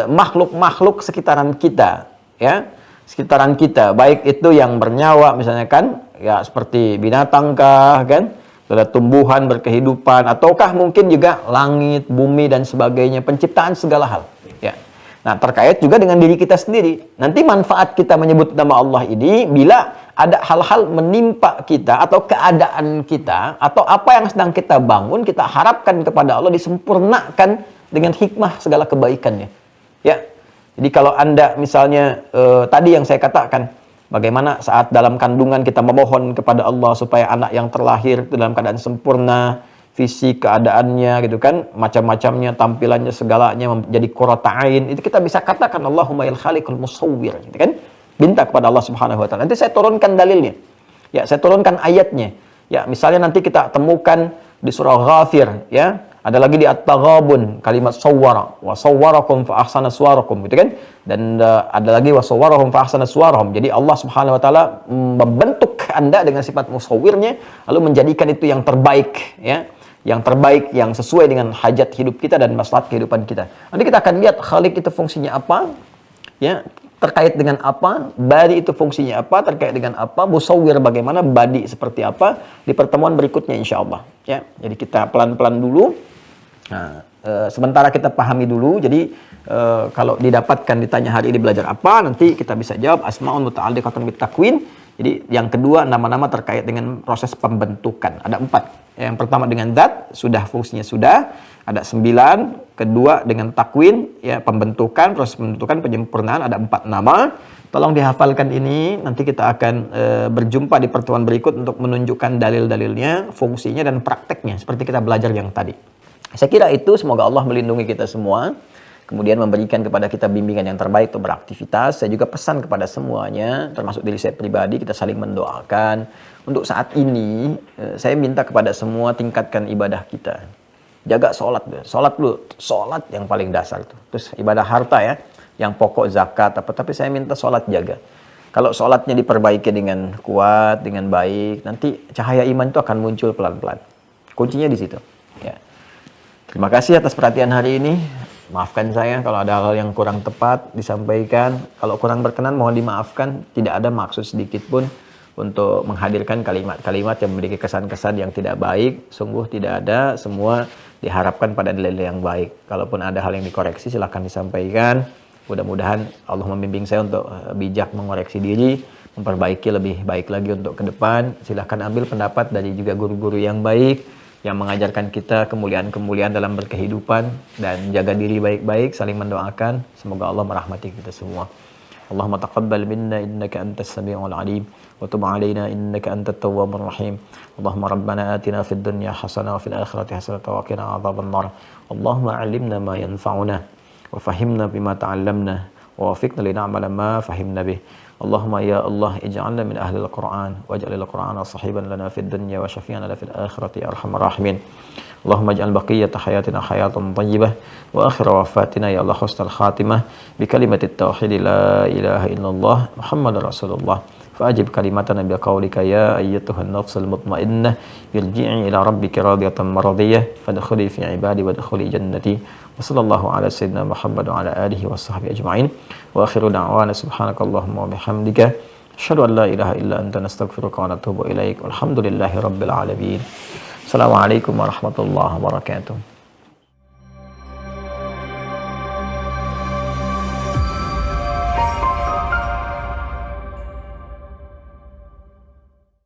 makhluk-makhluk sekitaran kita, ya, sekitaran kita, baik itu yang bernyawa misalnya kan, ya seperti binatang kah, kan, ada tumbuhan berkehidupan, ataukah mungkin juga langit, bumi dan sebagainya, penciptaan segala hal, ya. Nah, terkait juga dengan diri kita sendiri. Nanti manfaat kita menyebut nama Allah ini bila ada hal-hal menimpa kita atau keadaan kita atau apa yang sedang kita bangun, kita harapkan kepada Allah disempurnakan dengan hikmah segala kebaikannya. Ya. Jadi kalau Anda misalnya tadi yang saya katakan, bagaimana saat dalam kandungan kita memohon kepada Allah supaya anak yang terlahir dalam keadaan sempurna, fisik, keadaannya gitu kan, macam-macamnya, tampilannya, segalanya menjadi qurrata ain, itu kita bisa katakan Allahumma yal khaliqul musawwir gitu kan. Minta kepada Allah Subhanahu wa taala. Nanti saya turunkan dalilnya. Ya, saya turunkan ayatnya. Ya, misalnya nanti kita temukan di surah Ghafir, ya. Ada lagi di At-Taghabun kalimat sawwara wa sawwarakum fa ahsana suwarakum gitu kan. Dan ada lagi wa sawwarahum fa ahsana suwarahum. Jadi Allah Subhanahu wa taala membentuk Anda dengan sifat musawwirnya lalu menjadikan itu yang terbaik, ya. Yang terbaik yang sesuai dengan hajat hidup kita dan maslahat kehidupan kita. Nanti kita akan lihat Khaliq itu fungsinya apa, ya, terkait dengan apa, badi itu fungsinya apa, terkait dengan apa, musawwir bagaimana, badi seperti apa di pertemuan berikutnya insyaallah, ya. Jadi kita pelan-pelan dulu. Nah, sementara kita pahami dulu. Jadi kalau didapatkan ditanya hari ini belajar apa, nanti kita bisa jawab asmaun muta'alliqatun bitakwin. Jadi yang kedua nama-nama terkait dengan proses pembentukan. Ada 4. Yang pertama dengan zat, sudah fungsinya sudah. Ada 9. Kedua dengan takwin, ya, pembentukan, proses pembentukan, penyempurnaan, ada 4 nama. Tolong dihafalkan ini, nanti kita akan berjumpa di pertemuan berikut untuk menunjukkan dalil-dalilnya, fungsinya dan prakteknya seperti kita belajar yang tadi. Saya kira itu, semoga Allah melindungi kita semua, kemudian memberikan kepada kita bimbingan yang terbaik untuk beraktivitas. Saya juga pesan kepada semuanya, termasuk diri saya pribadi, kita saling mendoakan. Untuk saat ini, saya minta kepada semua tingkatkan ibadah kita. Jaga sholat dulu, sholat yang paling dasar itu. Terus ibadah harta, ya, yang pokok zakat apa, tapi saya minta sholat jaga. Kalau sholatnya diperbaiki dengan kuat, dengan baik, nanti cahaya iman itu akan muncul pelan-pelan. Kuncinya di situ, ya. Terima kasih atas perhatian hari ini. Maafkan saya kalau ada hal yang kurang tepat disampaikan. Kalau kurang berkenan mohon dimaafkan. Tidak ada maksud sedikit pun untuk menghadirkan kalimat-kalimat yang memiliki kesan-kesan yang tidak baik. Sungguh tidak ada. Semua diharapkan pada nilai yang baik. Kalaupun ada hal yang dikoreksi silahkan disampaikan. Mudah-mudahan Allah membimbing saya untuk bijak mengoreksi diri, memperbaiki lebih baik lagi untuk ke depan. Silahkan ambil pendapat dari juga guru-guru yang baik, yang mengajarkan kita kemuliaan-kemuliaan dalam berkehidupan, dan jaga diri baik-baik, saling mendoakan. Semoga Allah merahmati kita semua. Allahumma taqabbal minna innaka antas samiul alim wa tub alaina innaka antat tawwabur rahim. Allahumma rabbana atina fid dunya hasanah wa fil akhirati hasanah wa qina adzabannar. Allahumma 'allimna ma yanfa'una wa fahimna bima ta'allamna wa wafiqna lin'amala ma fahimna bih. Allahumma ya Allah ij'alna min ahli al-Qur'an waj'al al-Qur'ana sahiban lana fid dunya wa syafi'an lana fil akhirati ya arhamar rahimin. Allahumma ij'al baqiyata hayatina hayatan thayyibah wa akhir wafatina ya Allah husnal khatimah bi kalimatit tauhid la ilaha illallah Muhammadar Rasulullah. Fa'ajib kalimatana bi qaulika ya ayyatuhan nafsul mutmainnah irji'i ila rabbika radiyatan maradiyah fadkhuli fi ibadi wadkhuli jannati. Wa sallallahu ala sayyidina Muhammad wa ala alihi wa sahbihi ajma'in. Wa akhiru da'wana subhanakallahumma wa bihamdika asyhadu an la ilaha illa anta nastaghfiruka wa natubu ilaik. Walhamdulillahi rabbil alamin. Assalamualaikum warahmatullahi wabarakatuh.